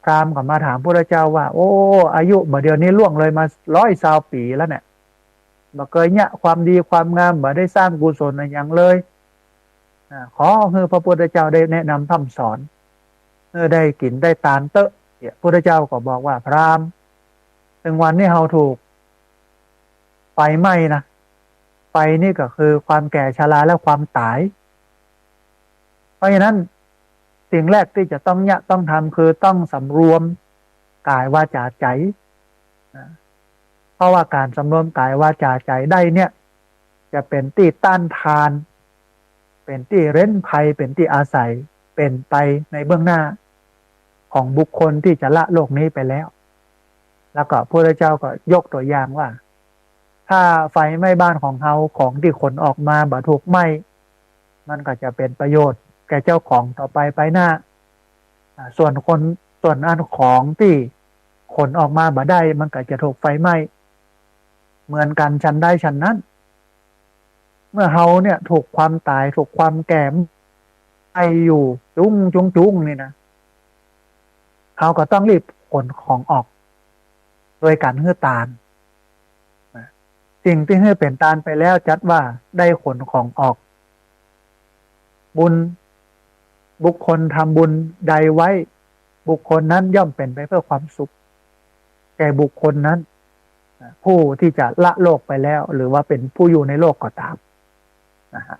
พราหมณ์ก็มาถามพระเจ้าว่าโอ้อายุบ่เดี๋ยวนี้ล่วงเลยมา120 ปีแล้วเนี่ยบ่เคยเนี่ยความดีความงามบ่ได้สร้างกุศลอะไรอย่างเลยขอให้พระพุทธเจ้าได้แนะนำคำสอนได้กินได้ตานเตอะพระพุทธเจ้าก็บอกว่าพราหมณ์ถึงวันนี้เราถูกไฟไหม้นะไฟนี่ก็คือความแก่ชราและความตายเพราะฉะนั้นสิ่ สิ่งแรกที่จะต้องทำคือต้องสำรวมกายวาจาใจนะเพราะว่าการสำรวมกายวาจาใจได้เนี่ยจะเป็นที่ต้านทานเป็นที่เร้นภัยเป็นที่อาศัยเป็นไปในเบื้องหน้าของบุคคลที่จะละโลกนี้ไปแล้วแล้วก็พระพุทธเจ้าก็ยกตัวอย่างว่าถ้าไฟไหม้บ้านของเขาของที่ขนออกมาบ่ถูกไหม้มันก็จะเป็นประโยชน์แก่เจ้าของต่อไปหน้าส่วนอันของที่ขนออกมาบ่ได้มันก็จะถูกไฟไหม้เหมือนกันฉันได้ฉันนั้นเมื่อเฮาเนี่ยถูกความตายถูกความแก่ไออยู่จุ้งนี่นะเขาก็ต้องรีบขนของออกโดยการฮื้อตาลสิ่งที่ฮื้อเป็นตาลไปแล้วจัดว่าได้ขนของออกบุญบุคคลทำบุญใดไว้บุคคลนั้นย่อมเป็นไปเพื่อความสุขแก่บุคคลนั้นผู้ที่จะละโลกไปแล้วหรือว่าเป็นผู้อยู่ในโลกก็ตามนะฮะ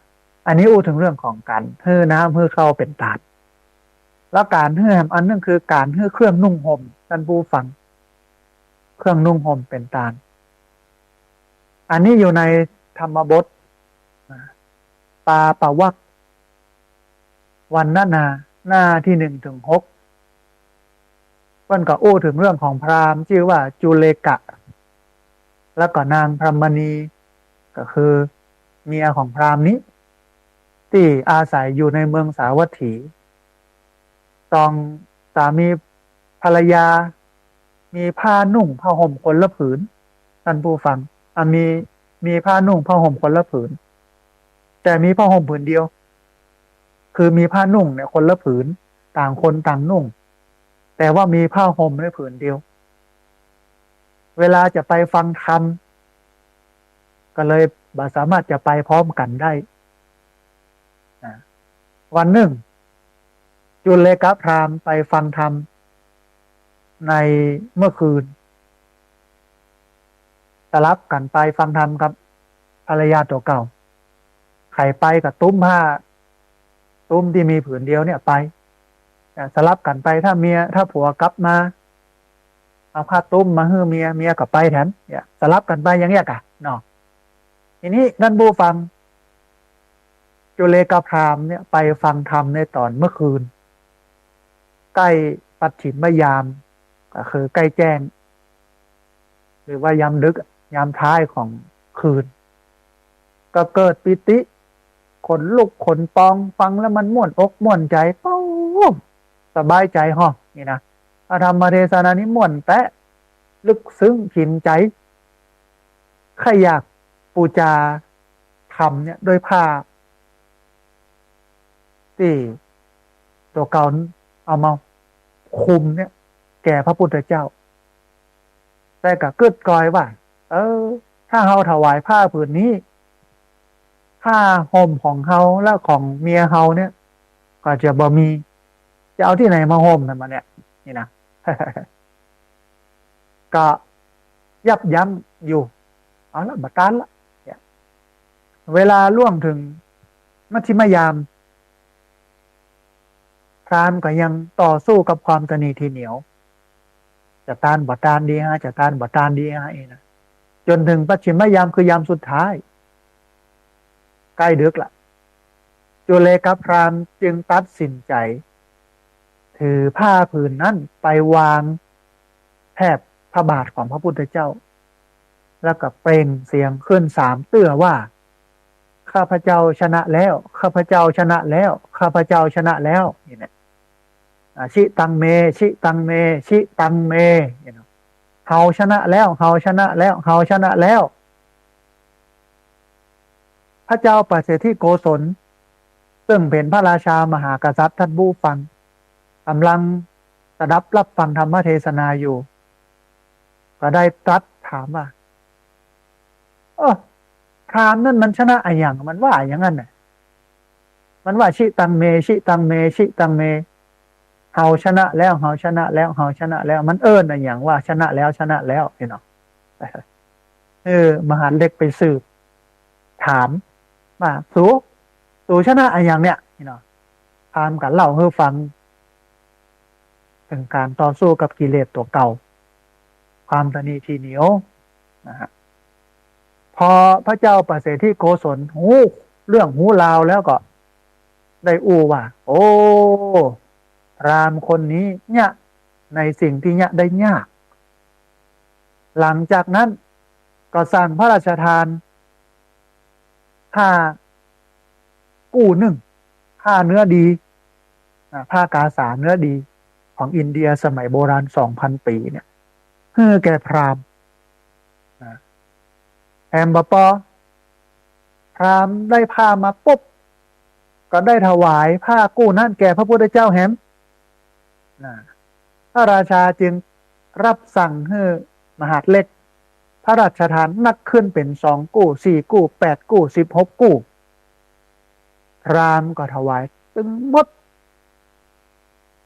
อันนี้อู้ถึงเรื่องของการฮื้อน้ำฮื้อเข้าเป็นตาลแล้วการฮื้อแหมอันนึงคือการฮื้อเครื่องนุ่งห่มท่านผู้ฟังเครื่องนุ่งห่มเป็นตาลอันนี้อยู่ในธรรมบทปาปวักวันนาหน้าที่1-6เพิ่นก็อู้ถึงเรื่องของพราหมณ์ชื่อว่าจุเลกะแล้วก็นางพรหมณีก็คือเมียของพราหมณ์นี้ที่อาศัยอยู่ในเมืองสาวัตถีต้องสามีภรรยามีผ้านุ่งผ้าห่มคนละผืนท่านผู้ฟังมีผ้านุ่งผ้าห่มคนละผืนแต่มีผ้าห่มผืนเดียวคือมีผ้านุ่งเนี่ยคนละผืนต่างคนต่างนุ่งแต่ว่ามีผ้าห่มในผืนเดียวเวลาจะไปฟังธรรมก็เลยบ่สามารถจะไปพร้อมกันได้วันหนึ่งจุลกพราหมณ์ไปฟังธรรมในเมื่อคืนสลับกันไปฟังธรรมกับภรรยาตัวเก่าใครไปกับตุ้มที่มีผืนเดียวเนี่ยไปสลับกันไปถ้าผัวกลับมาเอาผ้าตุ้มมาให้เมียกับไปแถมเนี่ยสลับกันไปอย่างเงี้ยกะเนาะทีนี้ท่านผู้ฟังจุเลกพราหมณ์เนี่ยไปฟังธรรมในตอนเมื่อคืนใกล้ปัจฉิมยามก็คือใกล้แจ้งหรือว่ายามดึกยามท้ายของคืนก็เกิดปิติขนลุกขนปองฟังแล้วมันม่วนอกม่วนใจเป้าสบายใจฮะนี่นะพระธรรมเทศนานี้ม่วนแตะลึกซึ้งขินใจใครอยากปูจาธรรมเนี่ยโดยผ้าที่ตัวเก่าเอามาคุมเนี่ยแก่พระพุทธเจ้าแต่ก็เกิดกลอยว่าถ้าเฮาถวายผ้าผืนนี้ผ้าห่มของเฮาและของเมียเฮาเนี่ยก็จะบ่มีจะเอาที่ไหนมาห่มกันมาเนี่ยนี่นะ ก็ยับยั้งอยู่เอาละบัดการละเวลาล่วงถึงมัชฌิมยามพราหมณ์ก็ยังต่อสู้กับความตนีทีเหนียวจะต้านบ่ต้านดีฮะจะต้านบ่ต้านดีฮะเองนะจนถึงปัจฉิมยามคือยามสุดท้ายใกล้ดึกละจุเลกพราหมณ์จึงตัดสินใจถือผ้าผืนนั้นไปวางแทบพระบาทของพระพุทธเจ้าแล้วก็เปล่งเสียงขึ้น3 เตื้อว่าข้าพเจ้าชนะแล้วข้าพเจ้าชนะแล้วข้าพเจ้าชนะแล้วนี่นะชิตังเมชิตังเมชิตังเมเฮาชนะแล้วเฮาชนะแล้วเฮาชนะแล้วพระเจ้าปัจเจทิโกศลซึ่งเป็นพระราชามหากษัตริย์ท่านผู้ฟังกำลังสดับรับฟังธรรมเทศนาอยู่ก็ได้ตรัสถามว่าพราหมณ์นั่นมันชนะอะไรอย่างมันว่าอย่างนั้นน่ะมันว่าชิตังเมชิตังเมชิตังเมเฮาชนะแล้วเฮาชนะแล้วเฮาชนะแล้วมันอะไรอย่างว่าชนะแล้วชนะแล้วเนาะมหาเล็กไปสืบถามว่าสูชนะอะไรอย่างเนี้ยเนาะพราหมณ์กันเล่าให้ฟัง ถึงการต่อสู้กับกิเลสตัวเก่าความตนีทีเหนียวนะฮะพอพระเจ้าประเสริฐที่โกศลเรื่องหูลาวแล้วก็ได้อู้ว่าโอ้พราหมณ์คนนี้เนี่ยในสิ่งที่เนี่ยได้ยากหลังจากนั้นก็สั่งพระราชทานผ้ากู้นึ่งผ้าเนื้อดีผ้ากาสาเนื้อดีของอินเดียสมัยโบราณ2,000 ปีเนี่ยเพื่อแก่พราหมณ์แฮมบปอพราหมณ์ได้ผ้ามาปุ๊บก็ได้ถวายผ้ากู้นั้นแก่พระพุทธเจ้าแฮมพระราชาจึงรับสั่งให้มหาดเล็กพระราชทานนักขึ้นเป็น2 กู้4 กู้8 กู้16 กู้พราหมณ์ก็ถวายตึงหมด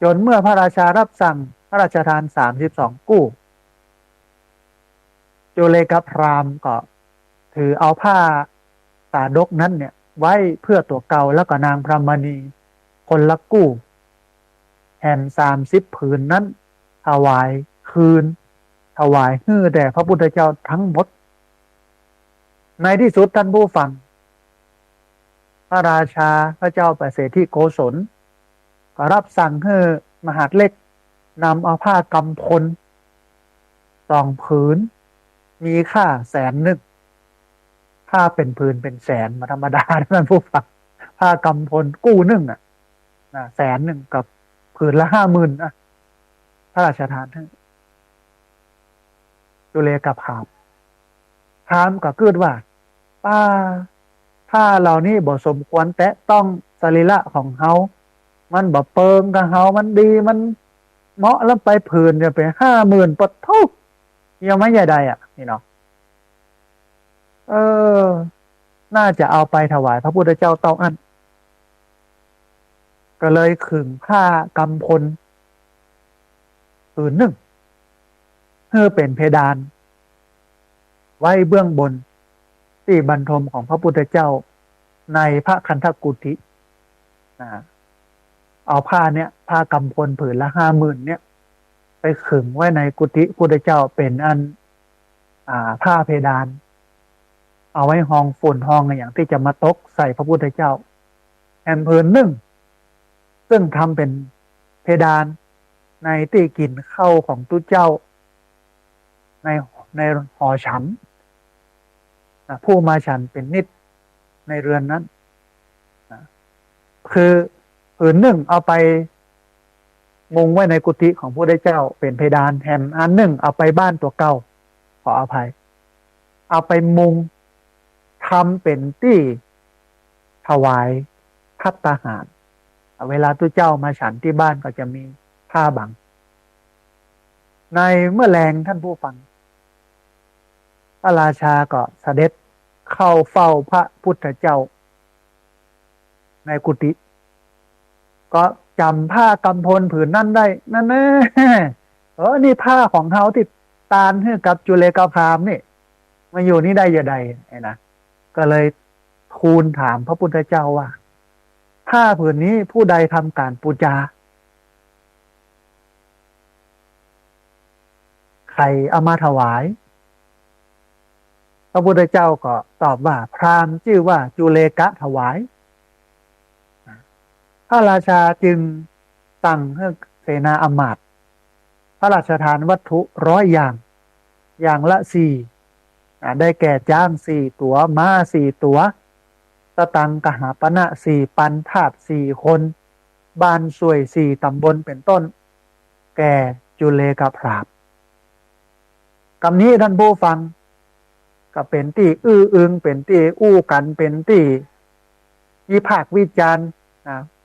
จนเมื่อพระราชารับสั่งพระราชทาน32 กู้จุเลกพราหมณ์ก็ถือเอาผ้าสาดกนั้นเนี่ยไว้เพื่อตัวเก่าแล้วก็นางพรหมณีคนละกู้แห่ง30 ผืนนั้นถวายคืนถวายฮื้อแด่พระพุทธเจ้าทั้งหมดในที่สุดท่านผู้ฟังพระราชาพระเจ้าประเสริฐที่โกศลก็รับสั่งให้มหาดเล็กนำเอาผ้ากำพล2 ผืนมีค่า100,000ผ้าเป็นผืนเป็นแสนมาธรรมดาท่านผู้ฟังผ้ากำพลกู้1100,000กับผืนละ50,000พระราชทานให้จุเลกับพราหมณ์ก็เกิดว่าผ้าเหล่านี้บ่สมควรแตะต้องสรีระของเฮามันบ่เปิงกับเฮามันดีมันเหมาะแล้วไปผืนเนี่ยไป50,000ปดทุกยังไม่ใหญ่ใดนี่เนาะน่าจะเอาไปถวายพระพุทธเจ้าเต้าอั้นก็เลยขึงผ้ากำพลผืน1เพื่อเป็นเพดานไว้เบื้องบนที่บรรทมของพระพุทธเจ้าในพระคันธกุฏิเอาผ้าเนี่ยผ้ากำพลผืนละ50,000เนี่ยไปขึงไว้ในกุฏิพุทธเจ้าเป็นอันผ้าเพดานเอาไว้ห้องฝุ่นห้องอย่างที่จะมาตกใส่พระพุทธเจ้าแผ่นผืน1ซึ่งทำเป็นเพดานในที่กินข้าวของตุเจ้าในหอฉันผู้มาฉันเป็นนิดในเรือนนั้นคือผืน1เอาไปมุงไว้ในกุฏิของพระพุทธเจ้าเป็นเพดานแถมอัน1เอาไปบ้านตัวเก่าขออภัยเอาไปมุงทำเป็นที่ถวายภัตตาหารเวลาตุเจ้ามาฉันที่บ้านก็จะมีผ้าบังในเมื่อแรงท่านผู้ฟังพระราชาก็เสด็จเข้าเฝ้าพระพุทธเจ้าในกุฏิก็จำผ้ากำพลผืนนั่นได้นั่นแน่นี่ผ้าของเขาที่ตาลให้กับจุเลกพราหมณ์นี่มาอยู่นี่ได้ยังไงนะก็เลยทูลถามพระพุทธเจ้าว่าผ้าผืนนี้ผู้ใดทำการปูจาใครเอามาถวายพระพุทธเจ้าก็ตอบว่าพราหมณ์ชื่อว่าจุเลกะถวายพระราชาจึงสั่งให้เสนาอมาตย์พระราชทานวัตถุ100 อย่างละ4ได้แก่จ้าง4 ตัวม้า4 ตัวตะตังกหาปณะ4 ปันทาส4 คนบ้านสวย4 ตำบลเป็นต้นแก่จุเลกพราหมณ์คำนี้ท่านผู้ฟังก็เป็นที่อื้ออึงเป็นที่อู้กันเป็นที่วิพากษ์วิจารณ์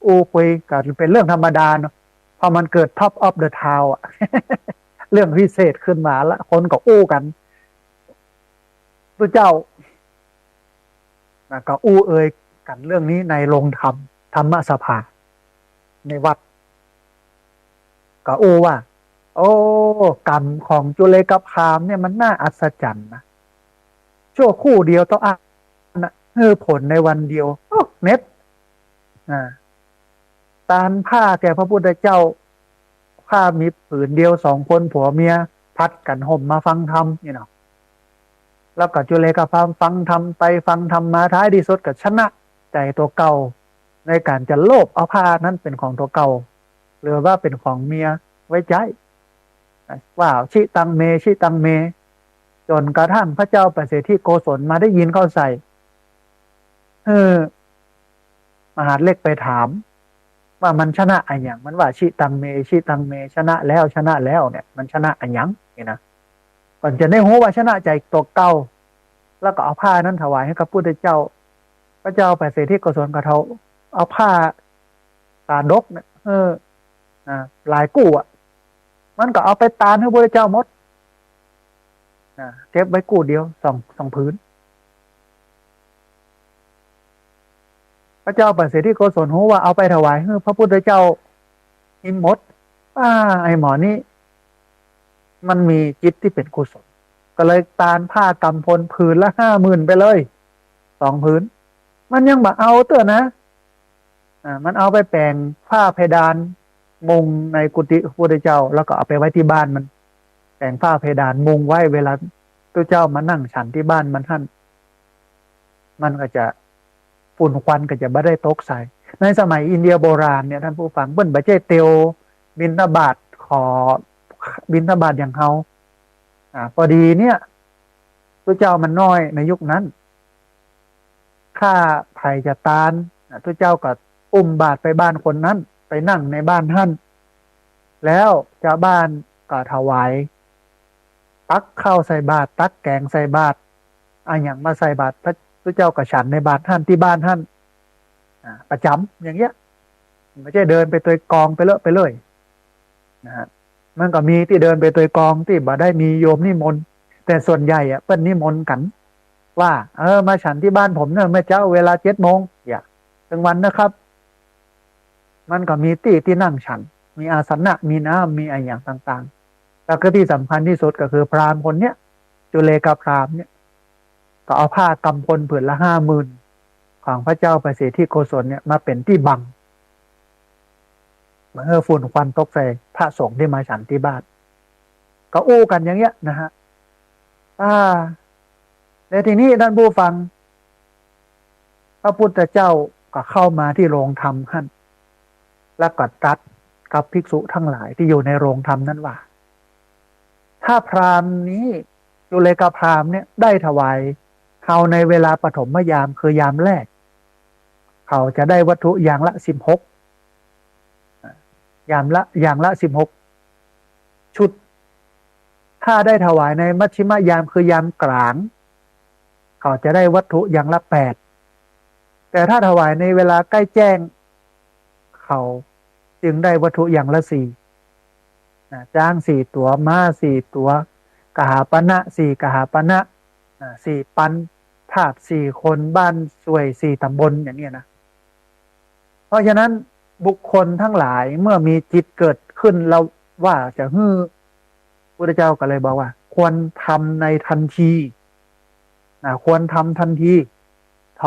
อู้คุยก็เป็นเรื่องธรรมดาเนาะพอมันเกิด Top of the Town เรื่องพิเศษขึ้นมาละคนก็อู้กันพระเจ้าก็อู้เอ่ยกันเรื่องนี้ในโรงธรรมสภาในวัดก็อู้ว่าโอ้กรรมของจุเลกพราหมณ์เนี่ยมันน่าอัศจรรย์นะชั่วคู่เดียวต้องให้ผลในวันเดียวเน็ตตานผ้าแก่พระพุทธเจ้า ผ้ามีผืนเดียวสองคนผัวเมียพัดกันห่มมาฟังธรรมแล้วก็จุเลกพามฟังธรรมไปฟังธรรมมาท้ายที่สุดก็ชนะใจตัวเก่าในการจะโลภเอาผ้านั้นเป็นของตัวเก่าหรือว่าเป็นของเมียไว้ใจว่าชิตังเมชิตังเมจนกระทั่งพระเจ้าประเสริฐที่โกศลมาได้ยินเข้าใส่มหาดเล็กไปถามว่ามันชนะอะไรอย่างมันว่าชิตังเมชิตังเมชนะแล้วชนะแล้วเนี่ยมันชนะอะไรอย่างนี่นะก่อนจะได้รู้ว่าชนะใจตัวเก่าแล้วก็เอาผ้านั้นถวายให้กับพุทธเจ้าพระเจ้าประเสริฐที่โกศลกระเทาเอาผ้าตาดกเนี่ยหลายกู้อ่ะมันก็เอาไปตานให้พระเจ้าหมดเก็บไว้กู้เดียวสองพื้นพระเจ้าประเสริฐที่โกศลรู้ว่าเอาไปถวายให้พระพุทธเจ้าอินหมดไอหมอนี่มันมีจิตที่เป็นกุศลก็เลยตานผ้ากำพลผืนละ50,000ไปเลย2 ผืนมันยังบ่เอาเตือนนะมันเอาไปแปลงผ้าเพดานมุงในกุฏิพระพุทธเจ้าแล้วก็เอาไปไว้ที่บ้านมันแปลงผ้าเพดานมุงไว้เวลาพระเจ้ามานั่งฉันที่บ้านมันท่านมันก็จะฝุ่นควันก็จะไม่ได้ตกใส่ในสมัยอินเดียโบราณเนี่ยท่านผู้ฟังเบิ้ลบะเจเตียวบิณฑบาตขอบิณฑบาตอย่างเขาพอดีเนี่ยพระเจ้ามันน้อยในยุคนั้นข้าไผ่จะตานพระเจ้าก็อุ้มบาตรไปบ้านคนนั้นไปนั่งในบ้านท่านแล้วเจ้าบ้านก็ถวายตักข้าวใส่บาตรตักแกงใส่บาตรอย่างมาใส่บาตรพระเจ้าก็ฉันในบาตรท่านที่บ้านท่านประจำอย่างเงี้ยไม่ใช่เดินไปตัวกองไปเลยนะฮะมันก็มีที่เดินไปตัวกองที่บ่ได้มีโยมนิมนต์แต่ส่วนใหญ่เปิ้นนิมนต์กันว่ามาฉันที่บ้านผมเนี่ยแม่เจ้าเวลา7 โมงถึงวันนะครับมันก็มีที่นั่งฉันมีอาสนะมีน้ำมีอะไรอย่างต่างๆแล้วก็ที่สำคัญที่สุดก็คือพราหมณ์คนเนี้ยจุเลกพราหมณ์เนี่ยก็เอาผ้ากำพลผืนละ50,000ของพระเจ้าประเสริฐที่โกศลเนี่ยมาเป็นที่บังเมื่อฝุ่นควันตกใส่พระสงฆ์ที่มาฉันที่บ้านก็อู้กันอย่างเงี้ยนะฮะในทีนี้ท่านผู้ฟังพระพุทธเจ้าก็เข้ามาที่โรงธรรมท่านแล้วก็ตรัสกับภิกษุทั้งหลายที่อยู่ในโรงธรรมนั้นว่าถ้าพราหมณ์นี้จุเลกพราหมณ์เนี่ยได้ถวายเขาในเวลาปฐมยามคือยามแรกเขาจะได้วัตถุอย่างละ16อย่างละ16ชุดถ้าได้ถวายในมัชชิมยามคือยามกลางเขาจะได้วัตถุอย่างละ8แต่ถ้าถวายในเวลาใกล้แจ้งเขาจึงได้วัตถุอย่างละ4จ้าง4 ตัวม้า4 ตัวกหาปณะ4กหาปณะ4 ปันทาส4 คนบ้านสวย4 ตำบลอย่างนี้นะเพราะฉะนั้นบุคคลทั้งหลายเมื่อมีจิตเกิดขึ้นแล้วว่าจะฮื้อพุทธเจ้าก็เลยบอกว่าควรทำในทันทีควรทำทันทีท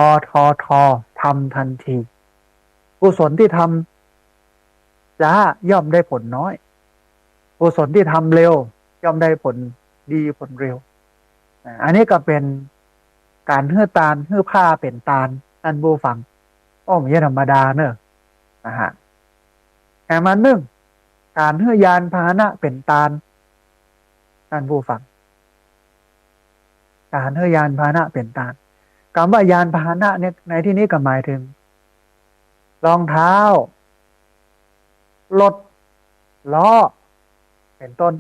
ทำทันทีกุศลที่ทำช้าย่อมได้ผลน้อยกุศลที่ทำเร็วย่อมได้ผลดีผลเร็วอันนี้ก็เป็นการฮื้อตาลฮื้อผ้าเป็นตาลท่านผู้ฟังไม่ใช่ธรรมดาเนอะแต่มาการฮื้อยานพาหนะเป็นตาลท่านผู้ฟังการฮื้อยานพาหนะเป็นตาลคำว่ายานพาหนะเนี่ยในที่นี้ก็หมายถึงรองเท้ารถล้อเป็นต้น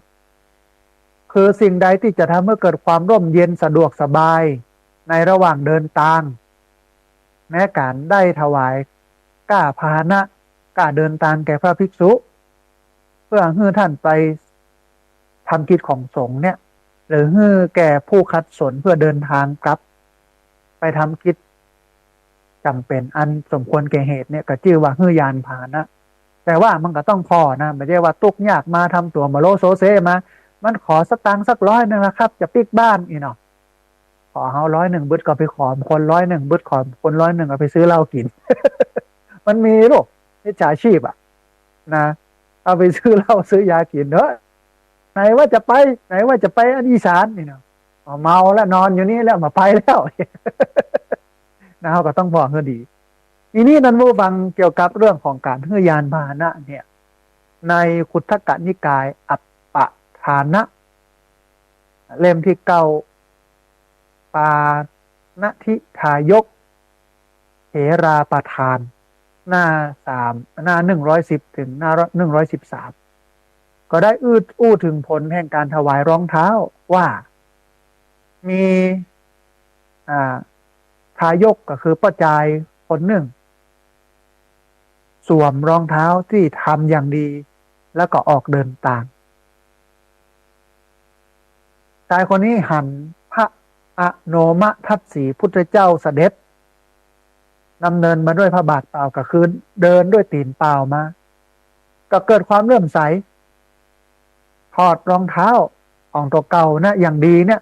คือสิ่งใดที่จะทำให้เกิดความร่มเย็นสะดวกสบายในระหว่างเดินทางแม้การได้ถวายก้าพาหนะก้าเดินทางแก่พระภิกษุเพื่อให้ท่านไปทำกิจของสงฆ์เนี่ยหรือให้แก่ผู้ขัดสนเพื่อเดินทางกลับไปทำกิจจำเป็นอันสมควรแก่เหตุเนี่ยก็ชื่อว่าฮื้อยานพาหนะแต่ว่ามันก็ต้องพอนะไม่ใช่ว่าตุกยากมาทำตัวมาโลโซเซมามันขอสตังค์สัก100นะครับจะปิกบ้านเนาะขอเขา100บึดก็ไปขอคน100บึดขอคน100ก็ไปซื้อเหล้ากิน มันมีลูกมิจฉาชีพนะ เอาไปซื้อเหล้าซื้อยากินเนอะไหนว่าจะไปไหนว่าจะไปอันอีสานนี่เนาะเมาแล้วนอนอยู่นี่แล้วมาไปแล้วนะเขาก็ต้องบอกเขาดีทีนี้ท่านผู้ฟังเกี่ยวกับเรื่องของการเฮือยานพาหนะเนี่ยในคุถกนิกายอัปปทานะเล่มที่เก้าปาณทิทายกเถราประธานหน้าหน้า110ถึงหน้า113ก็ได้อู้ถึงผลแห่งการถวายรองเท้าว่ามีทายกก็คือป้าจายคนหนึ่งสวมรองเท้าที่ทำอย่างดีแล้วก็ออกเดินตามชายคนนี้หันพระอโนมทัตสีพุทธเจ้าเสด็จดำเนินมาด้วยพระบาทเปล่าก็คือเดินด้วยตีนเปล่ามาก็เกิดความเลื่อมใสถอดรองเท้าของตัวเก่านะอย่างดีเนี่ย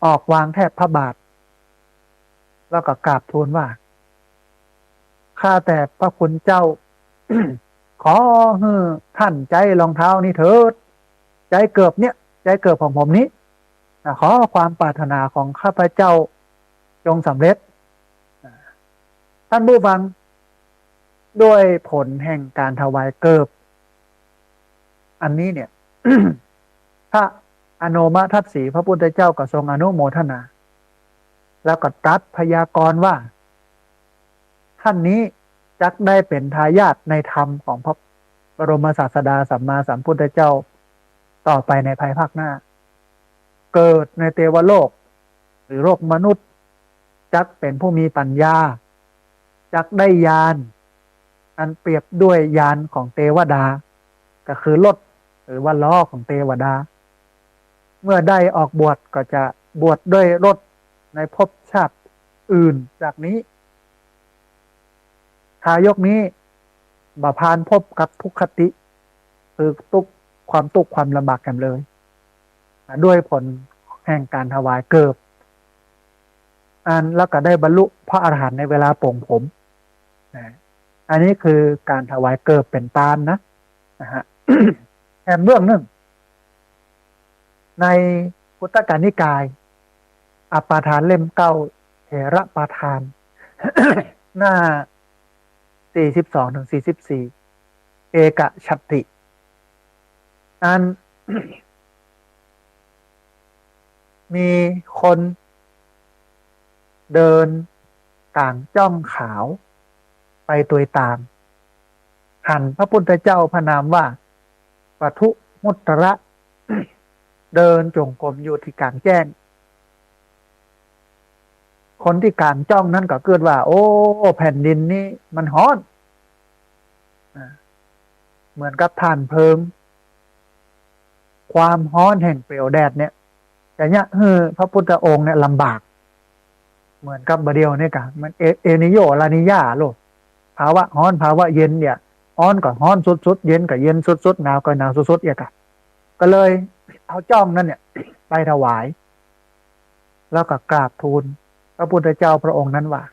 ออกวางแทบพระบาทแล้วก็กราบทูลว่าข้าแต่พระคุณเจ้า ขอให้ท่านใจรองเท้านี้เถิดใจเกิบเนี่ยใจเกิบของผมนี้ขอความปรารถนาของข้าพเจ้าจงสำเร็จท่านผู้ฟังด้วยผลแห่งการถวายเกิบอันนี้เนี่ย พระอโนมทัตสีพระพุทธเจ้าก็ทรงอนุโมทนาแล้วก็ตรัสพยากรณ์ว่าท่านนี้จักได้เป็นทายาทในธรรมของพระบรมศาสดาสัมมาสัมพุทธเจ้าต่อไปในภายภาคหน้าเกิดในเทวโลกหรือโลกมนุษย์จักเป็นผู้มีปัญญาจักได้ญาณอันเปรียบด้วยญาณของเทวดาก็คือรถหรือว่าล้อของเทวดาเมื่อได้ออกบวชก็จะบวชด้วยรถในภพชาติอื่นจากนี้ทายกนี้บ่พานพบกับทุกขติคือทุกข์ความลำบากกันเลยด้วยผลแห่งการถวายเกิบแล้วก็ได้บรรลุพระอรหันต์ในเวลาโปร่งผมอันนี้คือการถวายเกิบเป็นตานนะฮะ แห่งเบื้องหนึ่งในพุทธกานิกายอัปปาทานเล่มเก้าเถระปาทาน หน้า42ถึง44เอกชัตติมีคนเดินต่างจ้องขาวไปตัวตามหันพระพุทธเจ้าพระนามว่าปทุมุตระ เดินจงกรมอยู่ที่กลางแจ้งคนที่กลางจ้องนั้นก็เกิดว่าโอ้แผ่นดินนี้มันฮ้อนเหมือนกับถ่านเพลิงความฮ้อนแห่งเปลวแดดเนี่ยแต่เนี่ยพระพุทธองค์เนี่ยลำบากเหมือนกับบเดียวเนี่ยกะมันเอนิโยลานิยาโลกภาวะฮ้อนภาวะเย็นเนี่ยฮ้อนก็ฮ้อนสุดๆเย็นก็เย็นสุดๆหนาวก็หนาวสุดๆอย่างกะก็เลยเอาจ้องนั่นเนี่ยไปถวายแล้วก็กราบทูลพระพุทธเจ้าพระองค์นั้นว่า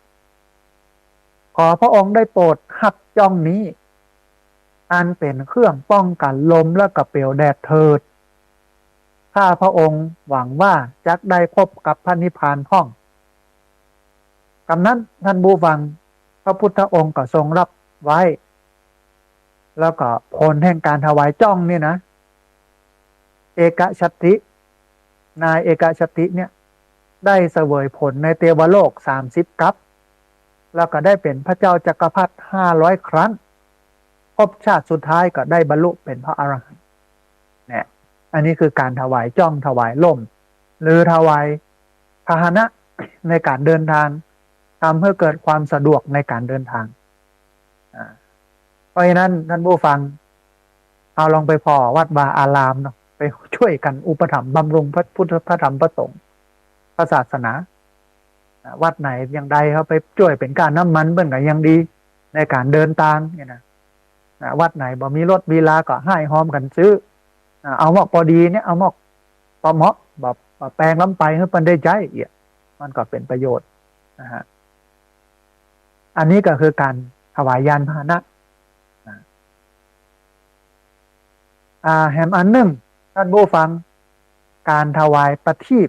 ขอพระองค์ได้โปรดหักจ้องนี้อันเป็นเครื่องป้องกันลมและกับเปลวแดดเถิดข้าพระองค์หวังว่าจักได้พบกับพระนิพพานห้องคำนั้นท่านบูฟังพระพุทธองค์ก็ทรงรับไว้แล้วก็ผลแห่งการถวายจ้องเนี่ยนะเอกชัตตินายเอกชัตติเนี่ยได้เสวยผลในเทวโลก30 กัปแล้วก็ได้เป็นพระเจ้าจักรพรรดิ500 ครั้งภพชาติสุดท้ายก็ได้บรรลุเป็นพระอรหันต์เนี่ยอันนี้คือการถวายจ้องถวายล่มหรือถวายพาหนะในการเดินทางทำให้เกิดความสะดวกในการเดินทางเพราะฉะนั้นท่านผู้ฟังเอาลองไปพอวัดวาอารามเนาะไปช่วยกันอุปถัมภ์บำรุงพระพุทธพระธรรมพระสงฆ์พระศาสนาวัดไหนยังใดเขาไปช่วยเป็นการน้ำมันเบิ่งก็ยังดีในการเดินทางเนี่ยนะวัดไหนบ่มีรถมีลาก็ให้หอมกันซื้อเอาหมอกพอดีเนี่ยเอาหมอกพอเหมาะแบบแปลงล้ำไปให้มันได้ใจมันก็เป็นประโยชน์นะฮะอันนี้ก็คือการถวายยานพาหนะ แฮมอันหนึ่งท่านผู้ฟังการถวายประทีป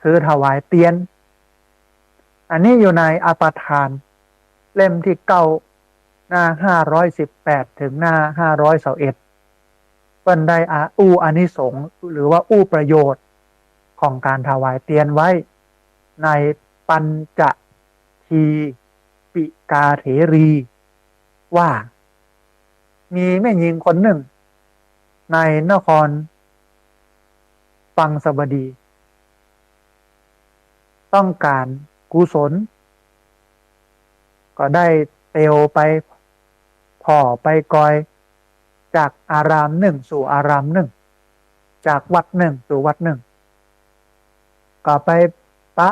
คือถวายเตียนอันนี้อยู่ในอปทานเล่มที่เก้าหน้า518ถึงหน้า521เปิ้นได้อานิสงส์หรือว่าประโยชน์ของการถวายเตียนไว้ในปัญจทีปิกาเถรีว่ามีแม่หญิงคนหนึ่งในนครปังสบดีต้องการกุศลก็ได้เตวไปพ่อไปกอยจากอารามหนึ่งสู่อารามหนึ่งจากวัดหนึ่งสู่วัดหนึ่งก็ไปปะ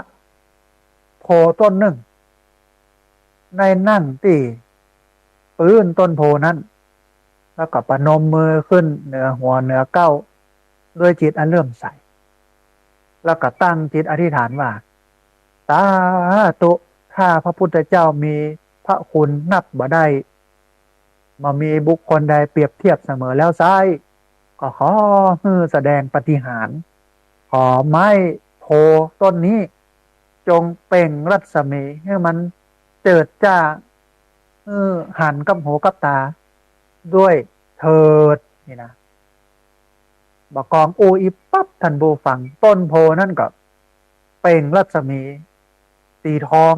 โพต้นหนึ่งในนั่งที่ปื้นต้นโพนั้นแล้วก็ประนมมือขึ้นเหนือหัวเหนือเก้าด้วยจิตอันเลื่อมใสแล้วก็ตั้งจิตอธิษฐานว่าสาธุถ้าพระพุทธเจ้ามีพระคุณนับบ่ได้มามีบุคคลใดเปรียบเทียบเสมอแล้วไซก็ขอแสดงปาฏิหาริย์ขอไม้โพต้นนี้จงเปล่งรัศมีให้มันเจิดจ้าหันกับหูกับตาด้วยเถิดนี่นะบอกกองอีปั๊บท่านผู้ฟังต้นโพนั่นก็เปล่งรัศมีสีทอง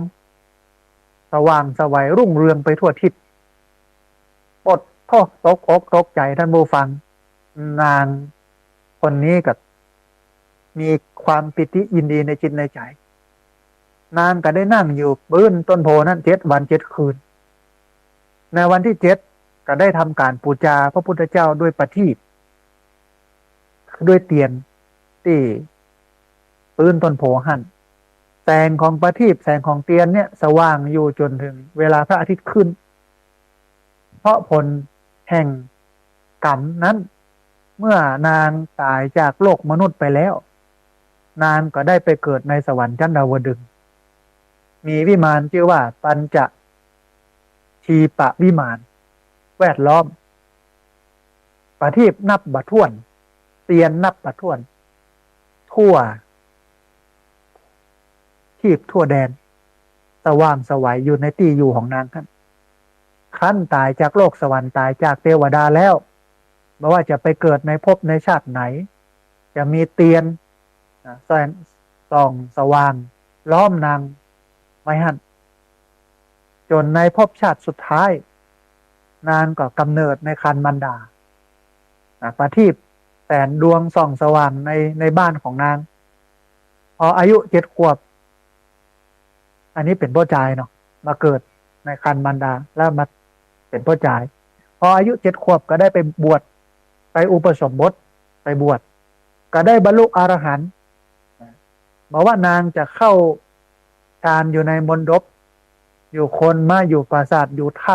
สว่างสวัยรุ่งเรืองไปทั่วทิศปดท้อตกอกตกใจท่านผู้ฟังนางคนนี้ก็มีความปิติยินดีในจิตในใจนางก็ได้นั่งอยู่บนต้นโพนั้น7 วัน 7 คืนในวันที่7ก็ได้ทำการปูจาพระพุทธเจ้าด้วยประทีปด้วยเตียนที่ปืนต้นโพหันแสงของประทีปแสงของเตียนเนี่ยสว่างอยู่จนถึงเวลาพระอาทิตย์ขึ้นเพราะผลแห่งกรรมนั้นเมื่อนางตายจากโลกมนุษย์ไปแล้วนางก็ได้ไปเกิดในสวรรค์ชั้นดาวดึงส์มีวิมานชื่อว่าปัญจทีปะวิมานแวดล้อมประทีปนับบ่ถ้วนเตียนนับบ่ถ้วนทั่วทีบทั่วแดนสว่างสวัยอยู่ในที่อยู่ของนางท่านขั้นตายจากโลกสวรรค์ตายจากเทวดาแล้วไม่ว่าจะไปเกิดในภพในชาติไหนจะมีเตียนแสงส่องสว่างล้อมนางไว้หันจนในภพชาติสุดท้ายนางก็กำเนิดในครรภ์มารดาประทีปแสนดวงส่องสว่างในบ้านของนางพออายุ7 ขวบอันนี้เป็นพ่อจายเนาะมาเกิดในครรภ์มารดาแล้วมาเป็นพ่อจายพออายุ7 ขวบก็ได้ไปบวชไปอุปสมบทไปบวชก็ได้บรรลุอรหันต์บอกว่านางจะเข้าการอยู่ในมณฑปอยู่คนมาอยู่ปราสาทอยู่ท่า